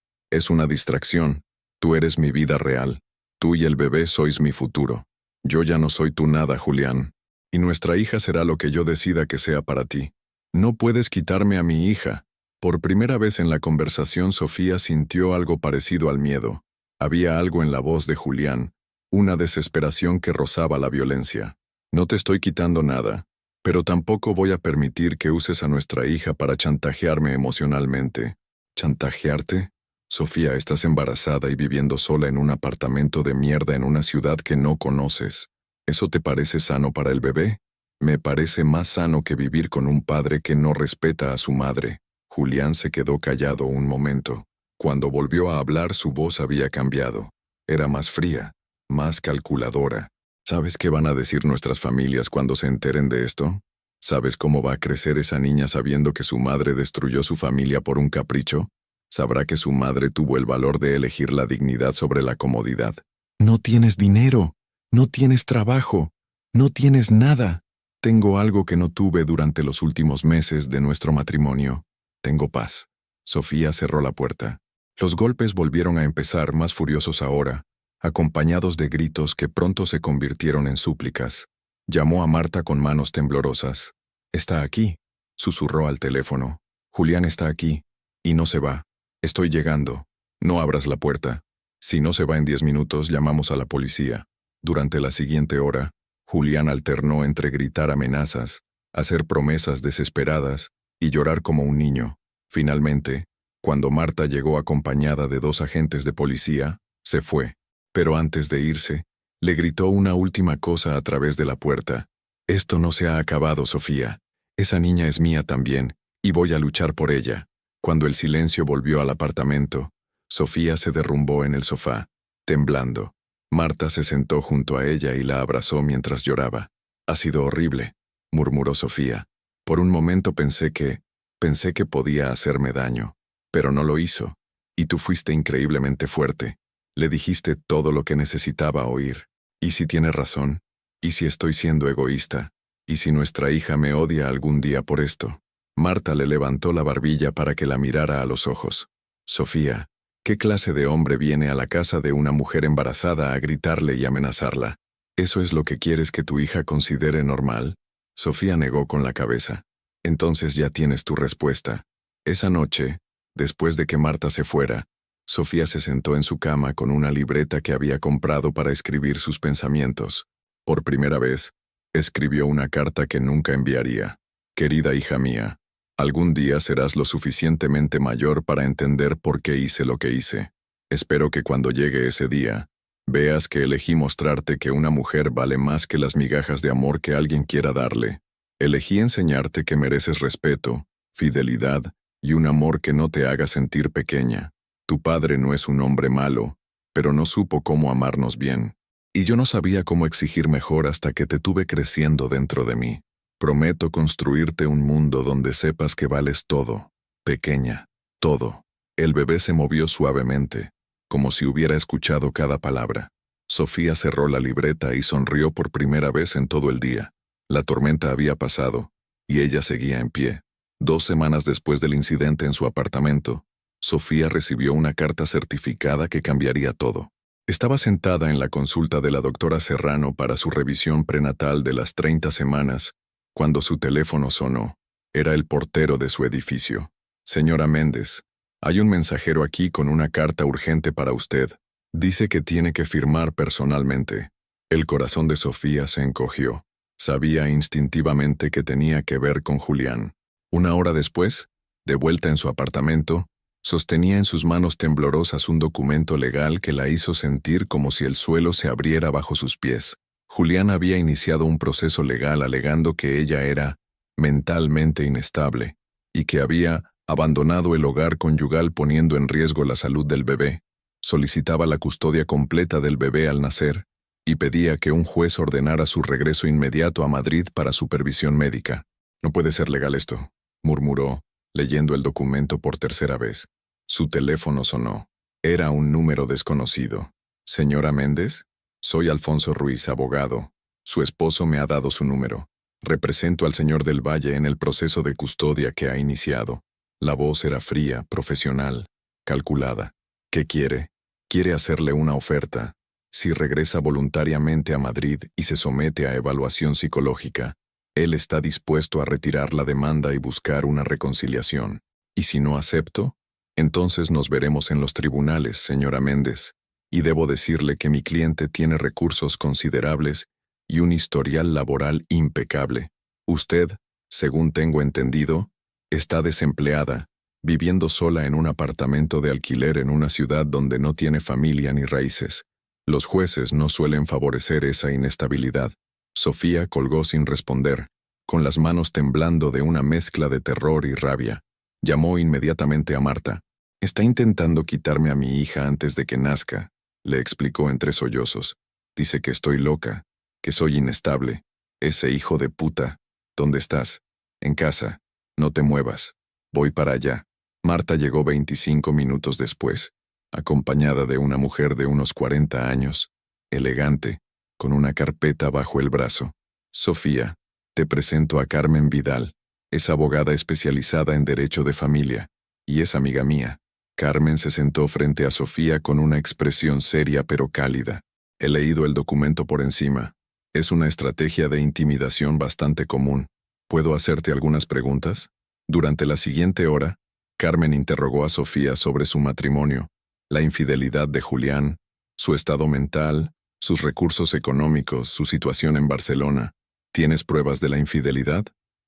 una distracción. Tú eres mi vida real. Tú y el bebé sois mi futuro. Yo ya no soy tu nada, Julián. Y nuestra hija será lo que yo decida que sea para ti. No puedes quitarme a mi hija. Por primera vez en la conversación, Sofía sintió algo parecido al miedo. Había algo en la voz de Julián, una desesperación que rozaba la violencia. No te estoy quitando nada, pero tampoco voy a permitir que uses a nuestra hija para chantajearme emocionalmente. ¿Chantajearte? Sofía, estás embarazada y viviendo sola en un apartamento de mierda en una ciudad que no conoces. ¿Eso te parece sano para el bebé? Me parece más sano que vivir con un padre que no respeta a su madre. Julián se quedó callado un momento. Cuando volvió a hablar, su voz había cambiado. Era más fría, más calculadora. ¿Sabes qué van a decir nuestras familias cuando se enteren de esto? ¿Sabes cómo va a crecer esa niña sabiendo que su madre destruyó su familia por un capricho? Sabrá que su madre tuvo el valor de elegir la dignidad sobre la comodidad. No tienes dinero, no tienes trabajo, no tienes nada. Tengo algo que no tuve durante los últimos meses de nuestro matrimonio. Tengo paz. Sofía cerró la puerta. Los golpes volvieron a empezar, más furiosos ahora, acompañados de gritos que pronto se convirtieron en súplicas. Llamó a Marta con manos temblorosas. «Está aquí», susurró al teléfono. «Julián está aquí. Y no se va. Estoy llegando. No abras la puerta. Si no se va en 10 minutos, llamamos a la policía». Durante la siguiente hora, Julián alternó entre gritar amenazas, hacer promesas desesperadas y llorar como un niño. Finalmente, cuando Marta llegó acompañada de 2 agentes de policía, se fue. Pero antes de irse, le gritó una última cosa a través de la puerta. «Esto no se ha acabado, Sofía. Esa niña es mía también, y voy a luchar por ella». Cuando el silencio volvió al apartamento, Sofía se derrumbó en el sofá, temblando. Marta se sentó junto a ella y la abrazó mientras lloraba. «Ha sido horrible», murmuró Sofía. «Por un momento pensé que podía hacerme daño, pero no lo hizo. Y tú fuiste increíblemente fuerte. Le dijiste todo lo que necesitaba oír. ¿Y si tiene razón? ¿Y si estoy siendo egoísta? ¿Y si nuestra hija me odia algún día por esto?» Marta le levantó la barbilla para que la mirara a los ojos. «Sofía, ¿qué clase de hombre viene a la casa de una mujer embarazada a gritarle y amenazarla? ¿Eso es lo que quieres que tu hija considere normal?» Sofía negó con la cabeza. «Entonces ya tienes tu respuesta». Esa noche, después de que Marta se fuera, Sofía se sentó en su cama con una libreta que había comprado para escribir sus pensamientos. Por primera vez, escribió una carta que nunca enviaría. «Querida hija mía, algún día serás lo suficientemente mayor para entender por qué hice lo que hice. Espero que cuando llegue ese día, veas que elegí mostrarte que una mujer vale más que las migajas de amor que alguien quiera darle. Elegí enseñarte que mereces respeto, fidelidad y un amor que no te haga sentir pequeña. Tu padre no es un hombre malo, pero no supo cómo amarnos bien. Y yo no sabía cómo exigir mejor hasta que te tuve creciendo dentro de mí. Prometo construirte un mundo donde sepas que vales todo, pequeña, todo». El bebé se movió suavemente, como si hubiera escuchado cada palabra. Sofía cerró la libreta y sonrió por primera vez en todo el día. La tormenta había pasado, y ella seguía en pie. 2 semanas después del incidente en su apartamento, Sofía recibió una carta certificada que cambiaría todo. Estaba sentada en la consulta de la doctora Serrano para su revisión prenatal de las 30 semanas, cuando su teléfono sonó. Era el portero de su edificio. «Señora Méndez, hay un mensajero aquí con una carta urgente para usted. Dice que tiene que firmar personalmente». El corazón de Sofía se encogió. Sabía instintivamente que tenía que ver con Julián. 1 hora después, de vuelta en su apartamento, sostenía en sus manos temblorosas un documento legal que la hizo sentir como si el suelo se abriera bajo sus pies. Julián había iniciado un proceso legal alegando que ella era mentalmente inestable y que había abandonado el hogar conyugal poniendo en riesgo la salud del bebé. Solicitaba la custodia completa del bebé al nacer y pedía que un juez ordenara su regreso inmediato a Madrid para supervisión médica. «No puede ser legal esto», murmuró, leyendo el documento por tercera vez. Su teléfono sonó. Era un número desconocido. «¿Señora Méndez? Soy Alfonso Ruiz, abogado. Su esposo me ha dado su número. Represento al señor del Valle en el proceso de custodia que ha iniciado». La voz era fría, profesional, calculada. «¿Qué quiere?» «Quiere hacerle una oferta. Si regresa voluntariamente a Madrid y se somete a evaluación psicológica, él está dispuesto a retirar la demanda y buscar una reconciliación. Y si no acepto, entonces nos veremos en los tribunales, señora Méndez. Y debo decirle que mi cliente tiene recursos considerables y un historial laboral impecable. Usted, según tengo entendido, está desempleada viviendo sola en un apartamento de alquiler en una ciudad donde no tiene familia ni raíces. Los jueces no suelen favorecer esa inestabilidad. Sofía colgó sin responder, con las manos temblando de una mezcla de terror y rabia. Llamó inmediatamente a Marta. «Está intentando quitarme a mi hija antes de que nazca», le explicó entre sollozos. «Dice que estoy loca, que soy inestable. Ese hijo de puta. ¿Dónde estás?» «En casa. No te muevas. Voy para allá». Marta llegó 25 minutos después, acompañada de una mujer de unos 40 años, elegante, con una carpeta bajo el brazo. «Sofía, te presento a Carmen Vidal. Es abogada especializada en derecho de familia, y es amiga mía». Carmen se sentó frente a Sofía con una expresión seria pero cálida. «He leído el documento por encima. Es una estrategia de intimidación bastante común. ¿Puedo hacerte algunas preguntas?» Durante la siguiente hora, Carmen interrogó a Sofía sobre su matrimonio, la infidelidad de Julián, su estado mental, sus recursos económicos, su situación en Barcelona. ¿Tienes pruebas de la infidelidad?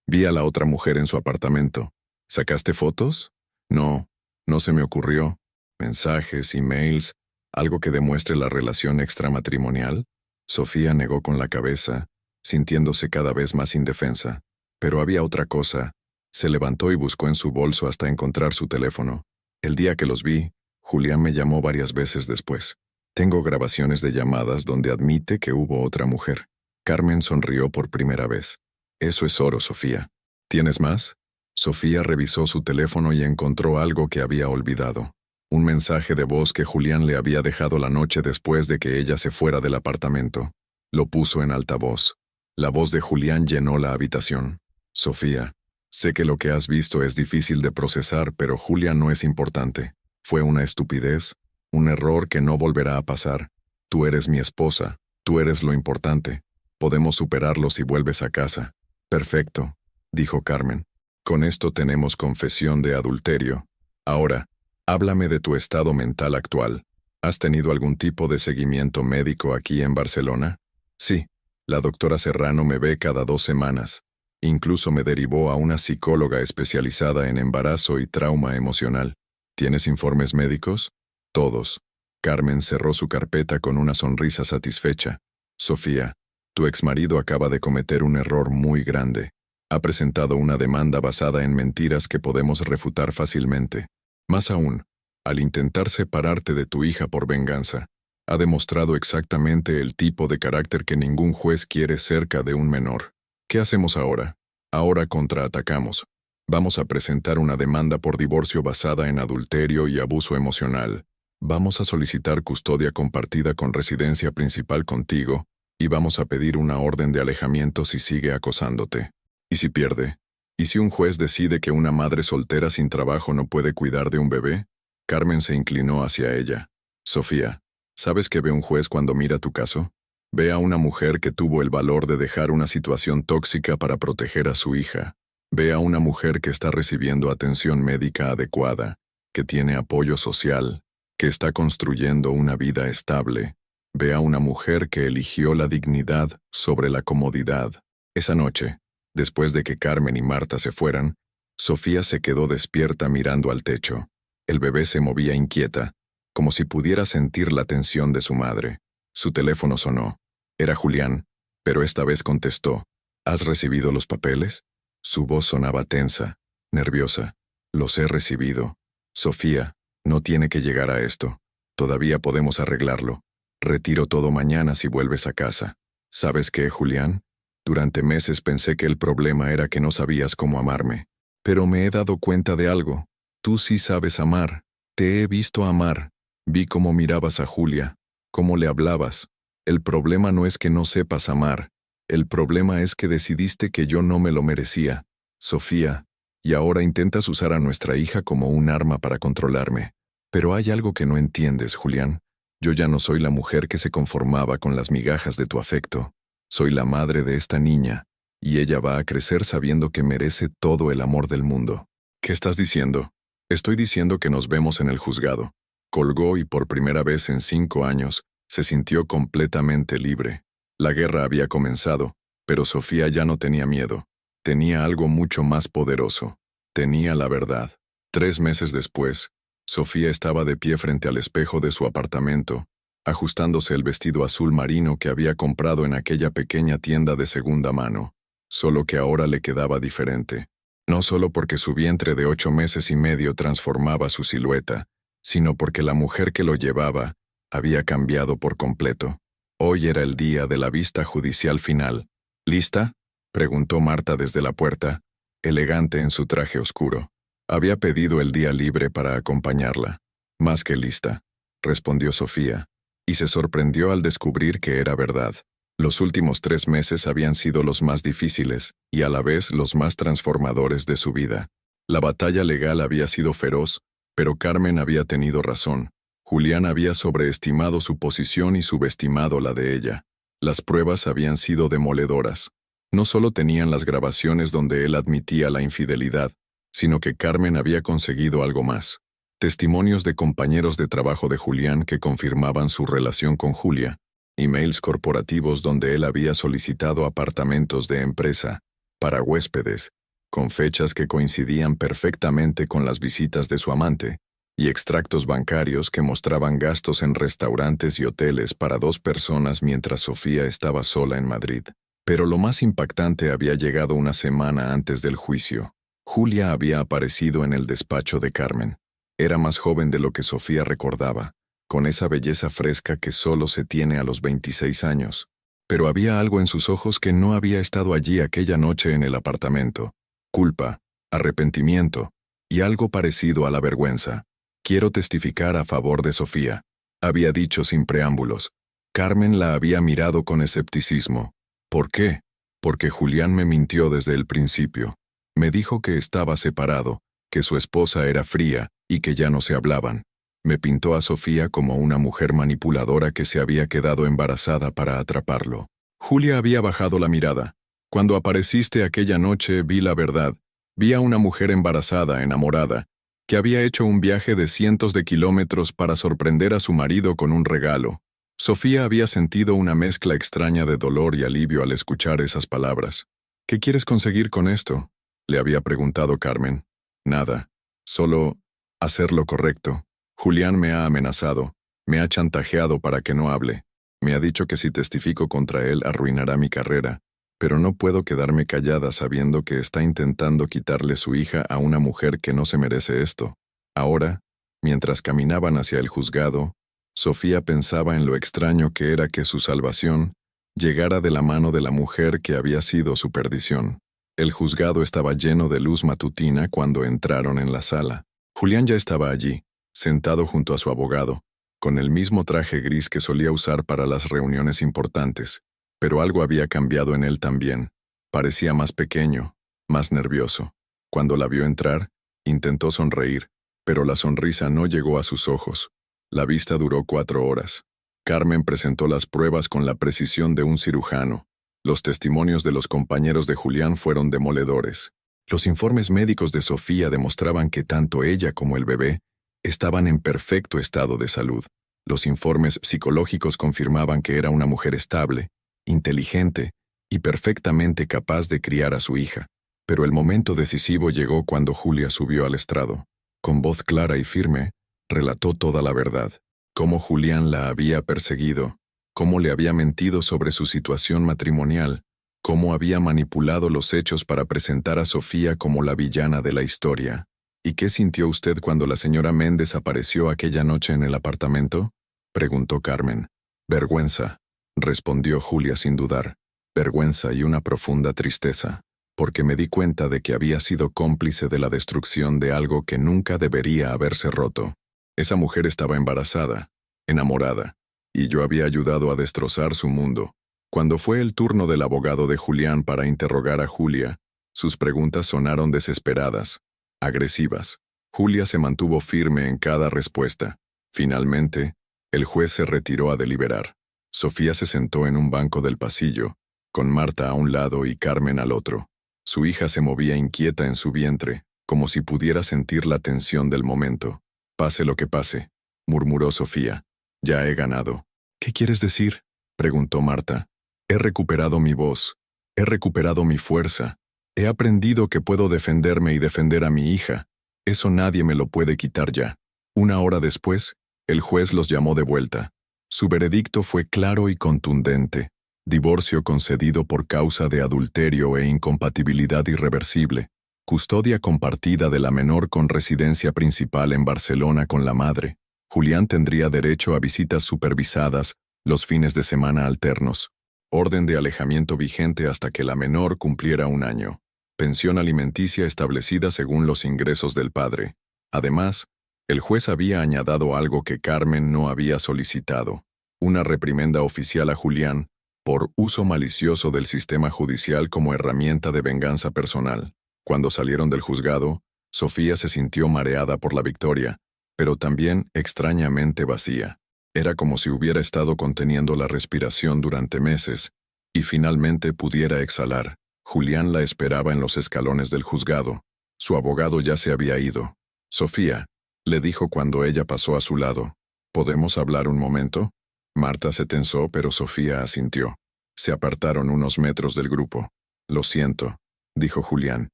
Vi a la otra mujer en su apartamento. ¿Sacaste fotos? No, no se me ocurrió. ¿Mensajes, emails, algo que demuestre la relación extramatrimonial? Sofía negó con la cabeza, sintiéndose cada vez más indefensa. Pero había otra cosa. Se levantó y buscó en su bolso hasta encontrar su teléfono. El día que los vi, Julián me llamó varias veces después. Tengo grabaciones de llamadas donde admite que hubo otra mujer. Carmen sonrió por primera vez. Eso es oro, Sofía. ¿Tienes más? Sofía revisó su teléfono y encontró algo que había olvidado. Un mensaje de voz que Julián le había dejado la noche después de que ella se fuera del apartamento. Lo puso en altavoz. La voz de Julián llenó la habitación. Sofía, sé que lo que has visto es difícil de procesar, pero Julia no es importante. Fue una estupidez, un error que no volverá a pasar. Tú eres mi esposa, tú eres lo importante. Podemos superarlo si vuelves a casa. Perfecto, dijo Carmen. Con esto tenemos confesión de adulterio. Ahora, háblame de tu estado mental actual. ¿Has tenido algún tipo de seguimiento médico aquí en Barcelona? Sí, la doctora Serrano me ve cada 2 semanas. Incluso me derivó a una psicóloga especializada en embarazo y trauma emocional. ¿Tienes informes médicos? Todos. Carmen cerró su carpeta con una sonrisa satisfecha. Sofía, tu exmarido acaba de cometer un error muy grande. Ha presentado una demanda basada en mentiras que podemos refutar fácilmente. Más aún, al intentar separarte de tu hija por venganza, ha demostrado exactamente el tipo de carácter que ningún juez quiere cerca de un menor. ¿Qué hacemos ahora? Ahora contraatacamos. Vamos a presentar una demanda por divorcio basada en adulterio y abuso emocional. Vamos a solicitar custodia compartida con residencia principal contigo y vamos a pedir una orden de alejamiento si sigue acosándote. ¿Y si pierde? ¿Y si un juez decide que una madre soltera sin trabajo no puede cuidar de un bebé? Carmen se inclinó hacia ella. Sofía, ¿sabes qué ve un juez cuando mira tu caso? Ve a una mujer que tuvo el valor de dejar una situación tóxica para proteger a su hija. Ve a una mujer que está recibiendo atención médica adecuada, que tiene apoyo social, que está construyendo una vida estable. Ve a una mujer que eligió la dignidad sobre la comodidad. Esa noche, después de que Carmen y Marta se fueran, Sofía se quedó despierta mirando al techo. El bebé se movía inquieta, como si pudiera sentir la tensión de su madre. Su teléfono sonó. Era Julián, pero esta vez contestó. ¿Has recibido los papeles? Su voz sonaba tensa, nerviosa. Los he recibido. Sofía, no tiene que llegar a esto. Todavía podemos arreglarlo. Retiro todo mañana si vuelves a casa. ¿Sabes qué, Julián? Durante meses pensé que el problema era que no sabías cómo amarme. Pero me he dado cuenta de algo. Tú sí sabes amar. Te he visto amar. Vi cómo mirabas a Julia, cómo le hablabas. El problema no es que no sepas amar. El problema es que decidiste que yo no me lo merecía, Sofía, y ahora intentas usar a nuestra hija como un arma para controlarme. Pero hay algo que no entiendes, Julián. Yo ya no soy la mujer que se conformaba con las migajas de tu afecto. Soy la madre de esta niña, y ella va a crecer sabiendo que merece todo el amor del mundo. ¿Qué estás diciendo? Estoy diciendo que nos vemos en el juzgado. Colgó y por primera vez en 5 años se sintió completamente libre. La guerra había comenzado, pero Sofía ya no tenía miedo. Tenía algo mucho más poderoso. Tenía la verdad. 3 meses después, Sofía estaba de pie frente al espejo de su apartamento, ajustándose el vestido azul marino que había comprado en aquella pequeña tienda de segunda mano, solo que ahora le quedaba diferente. No solo porque su vientre de 8 meses y medio transformaba su silueta, sino porque la mujer que lo llevaba había cambiado por completo. Hoy era el día de la vista judicial final. ¿Lista?, preguntó Marta desde la puerta, elegante en su traje oscuro. Había pedido el día libre para acompañarla. Más que lista, respondió Sofía, y se sorprendió al descubrir que era verdad. Los últimos 3 meses habían sido los más difíciles y a la vez los más transformadores de su vida. La batalla legal había sido feroz, pero Carmen había tenido razón. Julián había sobreestimado su posición y subestimado la de ella. Las pruebas habían sido demoledoras. No solo tenían las grabaciones donde él admitía la infidelidad, sino que Carmen había conseguido algo más. Testimonios de compañeros de trabajo de Julián que confirmaban su relación con Julia, emails corporativos donde él había solicitado apartamentos de empresa para huéspedes, con fechas que coincidían perfectamente con las visitas de su amante, y extractos bancarios que mostraban gastos en restaurantes y hoteles para 2 personas mientras Sofía estaba sola en Madrid. Pero lo más impactante había llegado una semana antes del juicio. Julia había aparecido en el despacho de Carmen. Era más joven de lo que Sofía recordaba, con esa belleza fresca que solo se tiene a los 26 años. Pero había algo en sus ojos que no había estado allí aquella noche en el apartamento. Culpa, arrepentimiento, y algo parecido a la vergüenza. Quiero testificar a favor de Sofía, había dicho sin preámbulos. Carmen la había mirado con escepticismo. ¿Por qué? Porque Julián me mintió desde el principio. Me dijo que estaba separado, que su esposa era fría y que ya no se hablaban. Me pintó a Sofía como una mujer manipuladora que se había quedado embarazada para atraparlo. Julia había bajado la mirada. Cuando apareciste aquella noche vi la verdad. Vi a una mujer embarazada, enamorada, que había hecho un viaje de cientos de kilómetros para sorprender a su marido con un regalo. Sofía había sentido una mezcla extraña de dolor y alivio al escuchar esas palabras. ¿Qué quieres conseguir con esto?, le había preguntado Carmen. Nada, solo hacer lo correcto. Julián me ha amenazado, me ha chantajeado para que no hable. Me ha dicho que si testifico contra él arruinará mi carrera, pero no puedo quedarme callada sabiendo que está intentando quitarle su hija a una mujer que no se merece esto. Ahora, mientras caminaban hacia el juzgado, Sofía pensaba en lo extraño que era que su salvación llegara de la mano de la mujer que había sido su perdición. El juzgado estaba lleno de luz matutina cuando entraron en la sala. Julián ya estaba allí, sentado junto a su abogado, con el mismo traje gris que solía usar para las reuniones importantes, pero algo había cambiado en él también. Parecía más pequeño, más nervioso. Cuando la vio entrar, intentó sonreír, pero la sonrisa no llegó a sus ojos. La vista duró 4 horas. Carmen presentó las pruebas con la precisión de un cirujano. Los testimonios de los compañeros de Julián fueron demoledores. Los informes médicos de Sofía demostraban que tanto ella como el bebé estaban en perfecto estado de salud. Los informes psicológicos confirmaban que era una mujer estable, inteligente y perfectamente capaz de criar a su hija. Pero el momento decisivo llegó cuando Julia subió al estrado. Con voz clara y firme, relató toda la verdad. Cómo Julián la había perseguido, cómo le había mentido sobre su situación matrimonial, cómo había manipulado los hechos para presentar a Sofía como la villana de la historia. ¿Y qué sintió usted cuando la señora Méndez apareció aquella noche en el apartamento?, preguntó Carmen. Vergüenza, respondió Julia sin dudar. Vergüenza y una profunda tristeza, porque me di cuenta de que había sido cómplice de la destrucción de algo que nunca debería haberse roto. Esa mujer estaba embarazada, enamorada, y yo había ayudado a destrozar su mundo. Cuando fue el turno del abogado de Julián para interrogar a Julia, sus preguntas sonaron desesperadas, agresivas. Julia se mantuvo firme en cada respuesta. Finalmente, el juez se retiró a deliberar. Sofía se sentó en un banco del pasillo, con Marta a un lado y Carmen al otro. Su hija se movía inquieta en su vientre, como si pudiera sentir la tensión del momento. Pase lo que pase, murmuró Sofía. Ya he ganado. ¿Qué quieres decir?, preguntó Marta. He recuperado mi voz, he recuperado mi fuerza, he aprendido que puedo defenderme y defender a mi hija. Eso nadie me lo puede quitar ya. Una hora después, el juez los llamó de vuelta. Su veredicto fue claro y contundente. Divorcio concedido por causa de adulterio e incompatibilidad irreversible. Custodia compartida de la menor con residencia principal en Barcelona con la madre. Julián tendría derecho a visitas supervisadas los fines de semana alternos. Orden de alejamiento vigente hasta que la menor cumpliera 1 año. Pensión alimenticia establecida según los ingresos del padre. Además, el juez había añadido algo que Carmen no había solicitado. Una reprimenda oficial a Julián por uso malicioso del sistema judicial como herramienta de venganza personal. Cuando salieron del juzgado, Sofía se sintió mareada por la victoria, pero también extrañamente vacía. Era como si hubiera estado conteniendo la respiración durante meses, y finalmente pudiera exhalar. Julián la esperaba en los escalones del juzgado. Su abogado ya se había ido. «Sofía», le dijo cuando ella pasó a su lado, «¿podemos hablar un momento?» Marta se tensó, pero Sofía asintió. Se apartaron unos metros del grupo. «Lo siento», dijo Julián,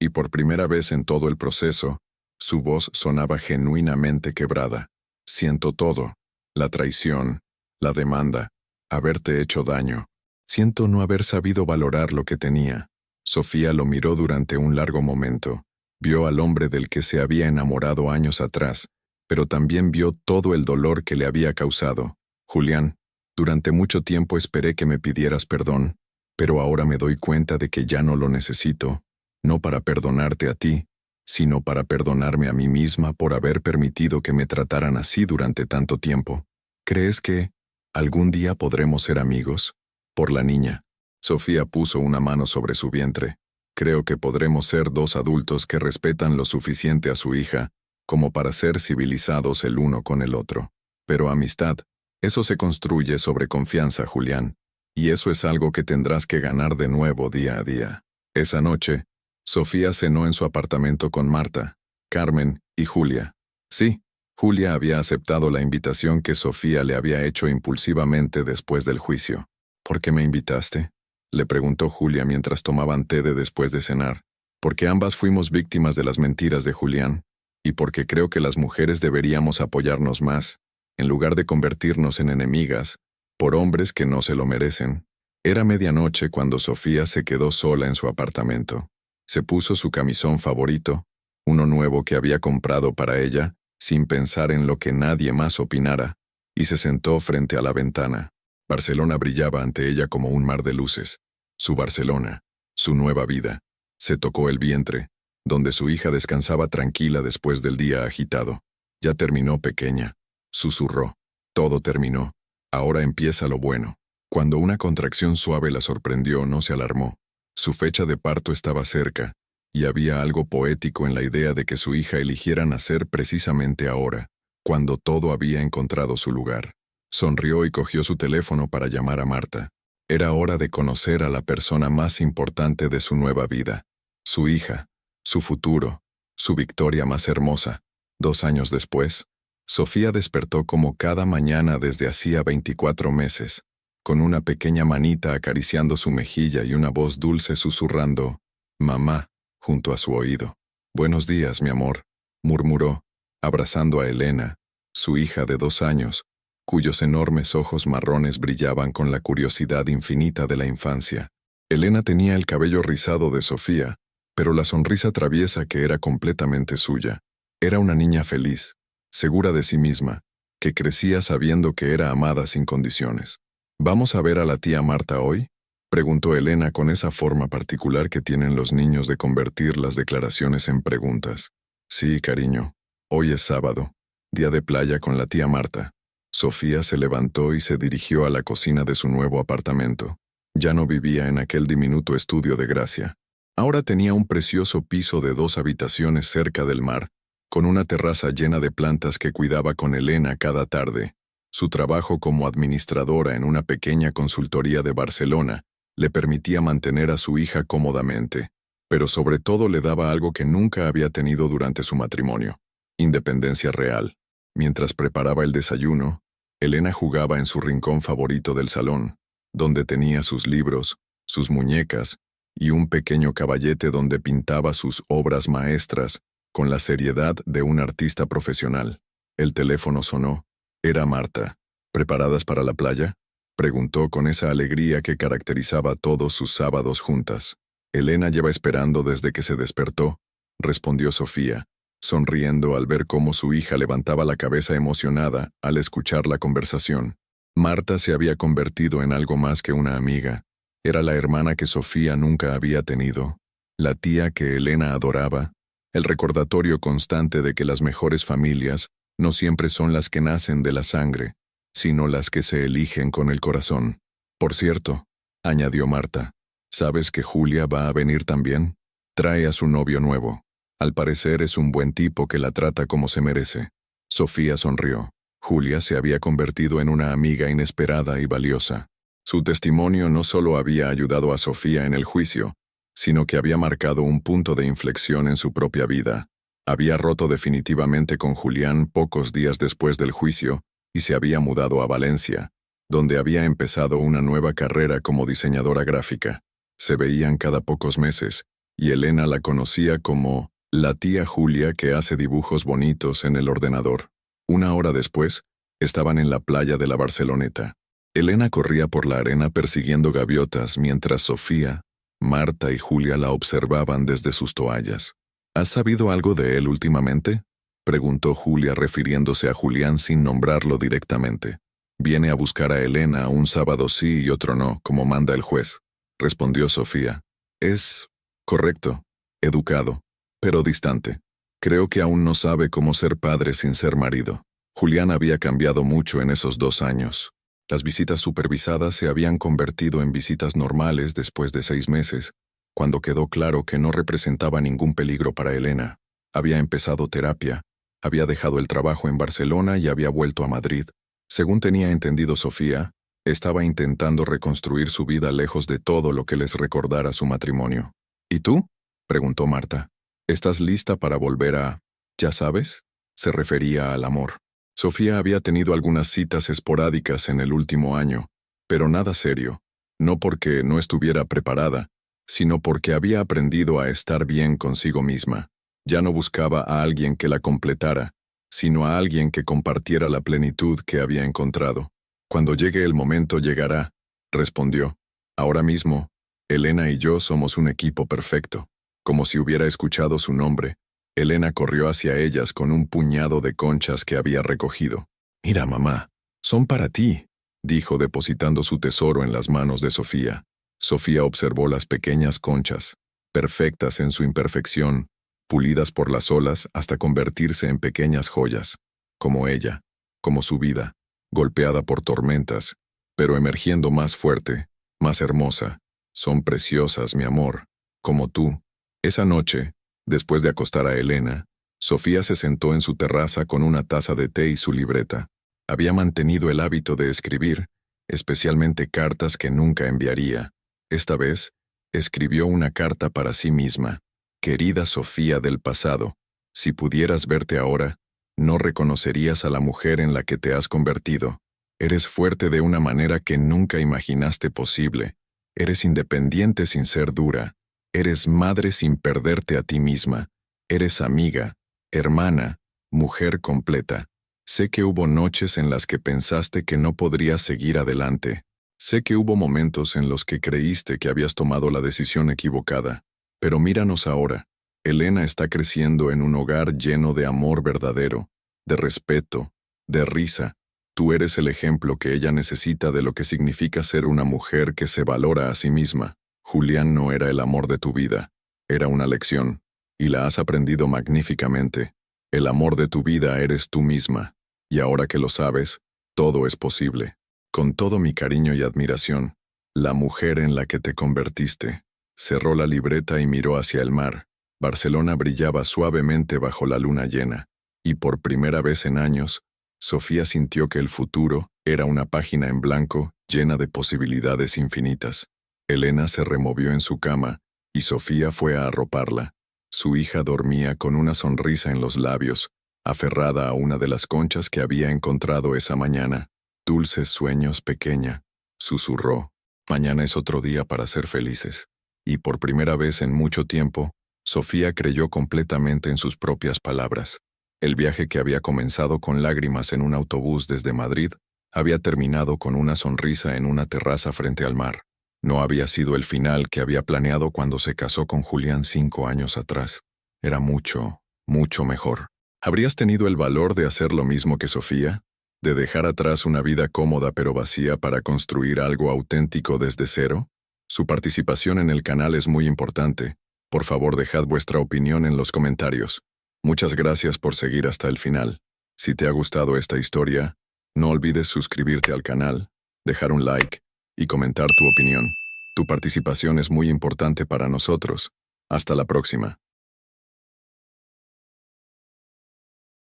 y por primera vez en todo el proceso, su voz sonaba genuinamente quebrada. «Siento todo. La traición, la demanda, haberte hecho daño. Siento no haber sabido valorar lo que tenía». Sofía lo miró durante un largo momento. Vio al hombre del que se había enamorado años atrás, pero también vio todo el dolor que le había causado. «Julián, durante mucho tiempo esperé que me pidieras perdón, pero ahora me doy cuenta de que ya no lo necesito, no para perdonarte a ti, sino para perdonarme a mí misma por haber permitido que me trataran así durante tanto tiempo. ¿Crees que algún día podremos ser amigos?» Por la niña. Sofía puso una mano sobre su vientre. «Creo que podremos ser 2 adultos que respetan lo suficiente a su hija como para ser civilizados el uno con el otro. Pero amistad, eso se construye sobre confianza, Julián, y eso es algo que tendrás que ganar de nuevo día a día». Esa noche, Sofía cenó en su apartamento con Marta, Carmen y Julia. Sí, Julia había aceptado la invitación que Sofía le había hecho impulsivamente después del juicio. «¿Por qué me invitaste?», le preguntó Julia mientras tomaban té después de cenar. «Porque ambas fuimos víctimas de las mentiras de Julián, y porque creo que las mujeres deberíamos apoyarnos más, en lugar de convertirnos en enemigas, por hombres que no se lo merecen». Era medianoche cuando Sofía se quedó sola en su apartamento. Se puso su camisón favorito, uno nuevo que había comprado para ella, sin pensar en lo que nadie más opinara, y se sentó frente a la ventana. Barcelona brillaba ante ella como un mar de luces. Su Barcelona, su nueva vida. Se tocó el vientre, donde su hija descansaba tranquila después del día agitado. «Ya terminó, pequeña», susurró. «Todo terminó. Ahora empieza lo bueno». Cuando una contracción suave la sorprendió, no se alarmó. Su fecha de parto estaba cerca, y había algo poético en la idea de que su hija eligiera nacer precisamente ahora, cuando todo había encontrado su lugar. Sonrió y cogió su teléfono para llamar a Marta. Era hora de conocer a la persona más importante de su nueva vida. Su hija, su futuro, su victoria más hermosa. 2 años después, Sofía despertó como cada mañana desde hacía 24 meses, con una pequeña manita acariciando su mejilla y una voz dulce susurrando «Mamá», junto a su oído. «Buenos días, mi amor», murmuró, abrazando a Elena, su hija de 2 años, cuyos enormes ojos marrones brillaban con la curiosidad infinita de la infancia. Elena tenía el cabello rizado de Sofía, pero la sonrisa traviesa que era completamente suya. Era una niña feliz, segura de sí misma, que crecía sabiendo que era amada sin condiciones. «¿Vamos a ver a la tía Marta hoy?», preguntó Elena con esa forma particular que tienen los niños de convertir las declaraciones en preguntas. «Sí, cariño. Hoy es sábado, día de playa con la tía Marta». Sofía se levantó y se dirigió a la cocina de su nuevo apartamento. Ya no vivía en aquel diminuto estudio de Gracia. Ahora tenía un precioso piso de 2 habitaciones cerca del mar, con una terraza llena de plantas que cuidaba con Elena cada tarde. Su trabajo como administradora en una pequeña consultoría de Barcelona le permitía mantener a su hija cómodamente, pero sobre todo le daba algo que nunca había tenido durante su matrimonio: independencia real. Mientras preparaba el desayuno, Elena jugaba en su rincón favorito del salón, donde tenía sus libros, sus muñecas y un pequeño caballete donde pintaba sus obras maestras con la seriedad de un artista profesional. El teléfono sonó. Era Marta. ¿Preparadas para la playa?, preguntó con esa alegría que caracterizaba todos sus sábados juntas. Elena lleva esperando desde que se despertó, respondió Sofía, sonriendo al ver cómo su hija levantaba la cabeza emocionada al escuchar la conversación. Marta se había convertido en algo más que una amiga. Era la hermana que Sofía nunca había tenido, la tía que Elena adoraba, el recordatorio constante de que las mejores familias no siempre son las que nacen de la sangre, sino las que se eligen con el corazón. Por cierto, añadió Marta, ¿sabes que Julia va a venir también? Trae a su novio nuevo. Al parecer es un buen tipo que la trata como se merece. Sofía sonrió. Julia se había convertido en una amiga inesperada y valiosa. Su testimonio no solo había ayudado a Sofía en el juicio, sino que había marcado un punto de inflexión en su propia vida. Había roto definitivamente con Julián pocos días después del juicio y se había mudado a Valencia, donde había empezado una nueva carrera como diseñadora gráfica. Se veían cada pocos meses, y Elena la conocía como la tía Julia que hace dibujos bonitos en el ordenador. Una hora después, estaban en la playa de la Barceloneta. Elena corría por la arena persiguiendo gaviotas mientras Sofía, Marta y Julia la observaban desde sus toallas. ¿Has sabido algo de él últimamente?, preguntó Julia refiriéndose a Julián sin nombrarlo directamente. Viene a buscar a Elena un sábado sí y otro no, como manda el juez, respondió Sofía. Es correcto, educado, pero distante. Creo que aún no sabe cómo ser padre sin ser marido. Julián había cambiado mucho en esos 2 años. Las visitas supervisadas se habían convertido en visitas normales después de 6 meses, cuando quedó claro que no representaba ningún peligro para Elena. Había empezado terapia, había dejado el trabajo en Barcelona y había vuelto a Madrid. Según tenía entendido Sofía, estaba intentando reconstruir su vida lejos de todo lo que les recordara su matrimonio. ¿Y tú?, preguntó Marta. ¿Estás lista para volver a, ya sabes? Se refería al amor. Sofía había tenido algunas citas esporádicas en el último año, pero nada serio, no porque no estuviera preparada, sino porque había aprendido a estar bien consigo misma. Ya no buscaba a alguien que la completara, sino a alguien que compartiera la plenitud que había encontrado. Cuando llegue el momento llegará, respondió. Ahora mismo, Elena y yo somos un equipo perfecto. Como si hubiera escuchado su nombre, Elena corrió hacia ellas con un puñado de conchas que había recogido. Mira, mamá, son para ti, dijo depositando su tesoro en las manos de Sofía. Sofía observó las pequeñas conchas, perfectas en su imperfección, pulidas por las olas hasta convertirse en pequeñas joyas, como ella, como su vida, golpeada por tormentas, pero emergiendo más fuerte, más hermosa. Son preciosas, mi amor, como tú. Esa noche, después de acostar a Elena, Sofía se sentó en su terraza con una taza de té y su libreta. Había mantenido el hábito de escribir, especialmente cartas que nunca enviaría. Esta vez, escribió una carta para sí misma. Querida Sofía del pasado, si pudieras verte ahora, no reconocerías a la mujer en la que te has convertido. Eres fuerte de una manera que nunca imaginaste posible. Eres independiente sin ser dura. Eres madre sin perderte a ti misma. Eres amiga, hermana, mujer completa. Sé que hubo noches en las que pensaste que no podrías seguir adelante. Sé que hubo momentos en los que creíste que habías tomado la decisión equivocada. Pero míranos ahora. Elena está creciendo en un hogar lleno de amor verdadero, de respeto, de risa. Tú eres el ejemplo que ella necesita de lo que significa ser una mujer que se valora a sí misma. Julián no era el amor de tu vida, era una lección, y la has aprendido magníficamente. El amor de tu vida eres tú misma, y ahora que lo sabes, todo es posible. Con todo mi cariño y admiración, la mujer en la que te convertiste. Cerró la libreta y miró hacia el mar. Barcelona brillaba suavemente bajo la luna llena, y por primera vez en años, Sofía sintió que el futuro era una página en blanco llena de posibilidades infinitas. Elena se removió en su cama, y Sofía fue a arroparla. Su hija dormía con una sonrisa en los labios, aferrada a una de las conchas que había encontrado esa mañana. Dulces sueños, pequeña, susurró. Mañana es otro día para ser felices. Y por primera vez en mucho tiempo, Sofía creyó completamente en sus propias palabras. El viaje que había comenzado con lágrimas en un autobús desde Madrid había terminado con una sonrisa en una terraza frente al mar. No había sido el final que había planeado cuando se casó con Julián 5 años atrás. Era mucho, mucho mejor. ¿Habrías tenido el valor de hacer lo mismo que Sofía? ¿De dejar atrás una vida cómoda pero vacía para construir algo auténtico desde cero? Su participación en el canal es muy importante. Por favor, dejad vuestra opinión en los comentarios. Muchas gracias por seguir hasta el final. Si te ha gustado esta historia, no olvides suscribirte al canal, dejar un like y comentar tu opinión. Tu participación es muy importante para nosotros. Hasta la próxima.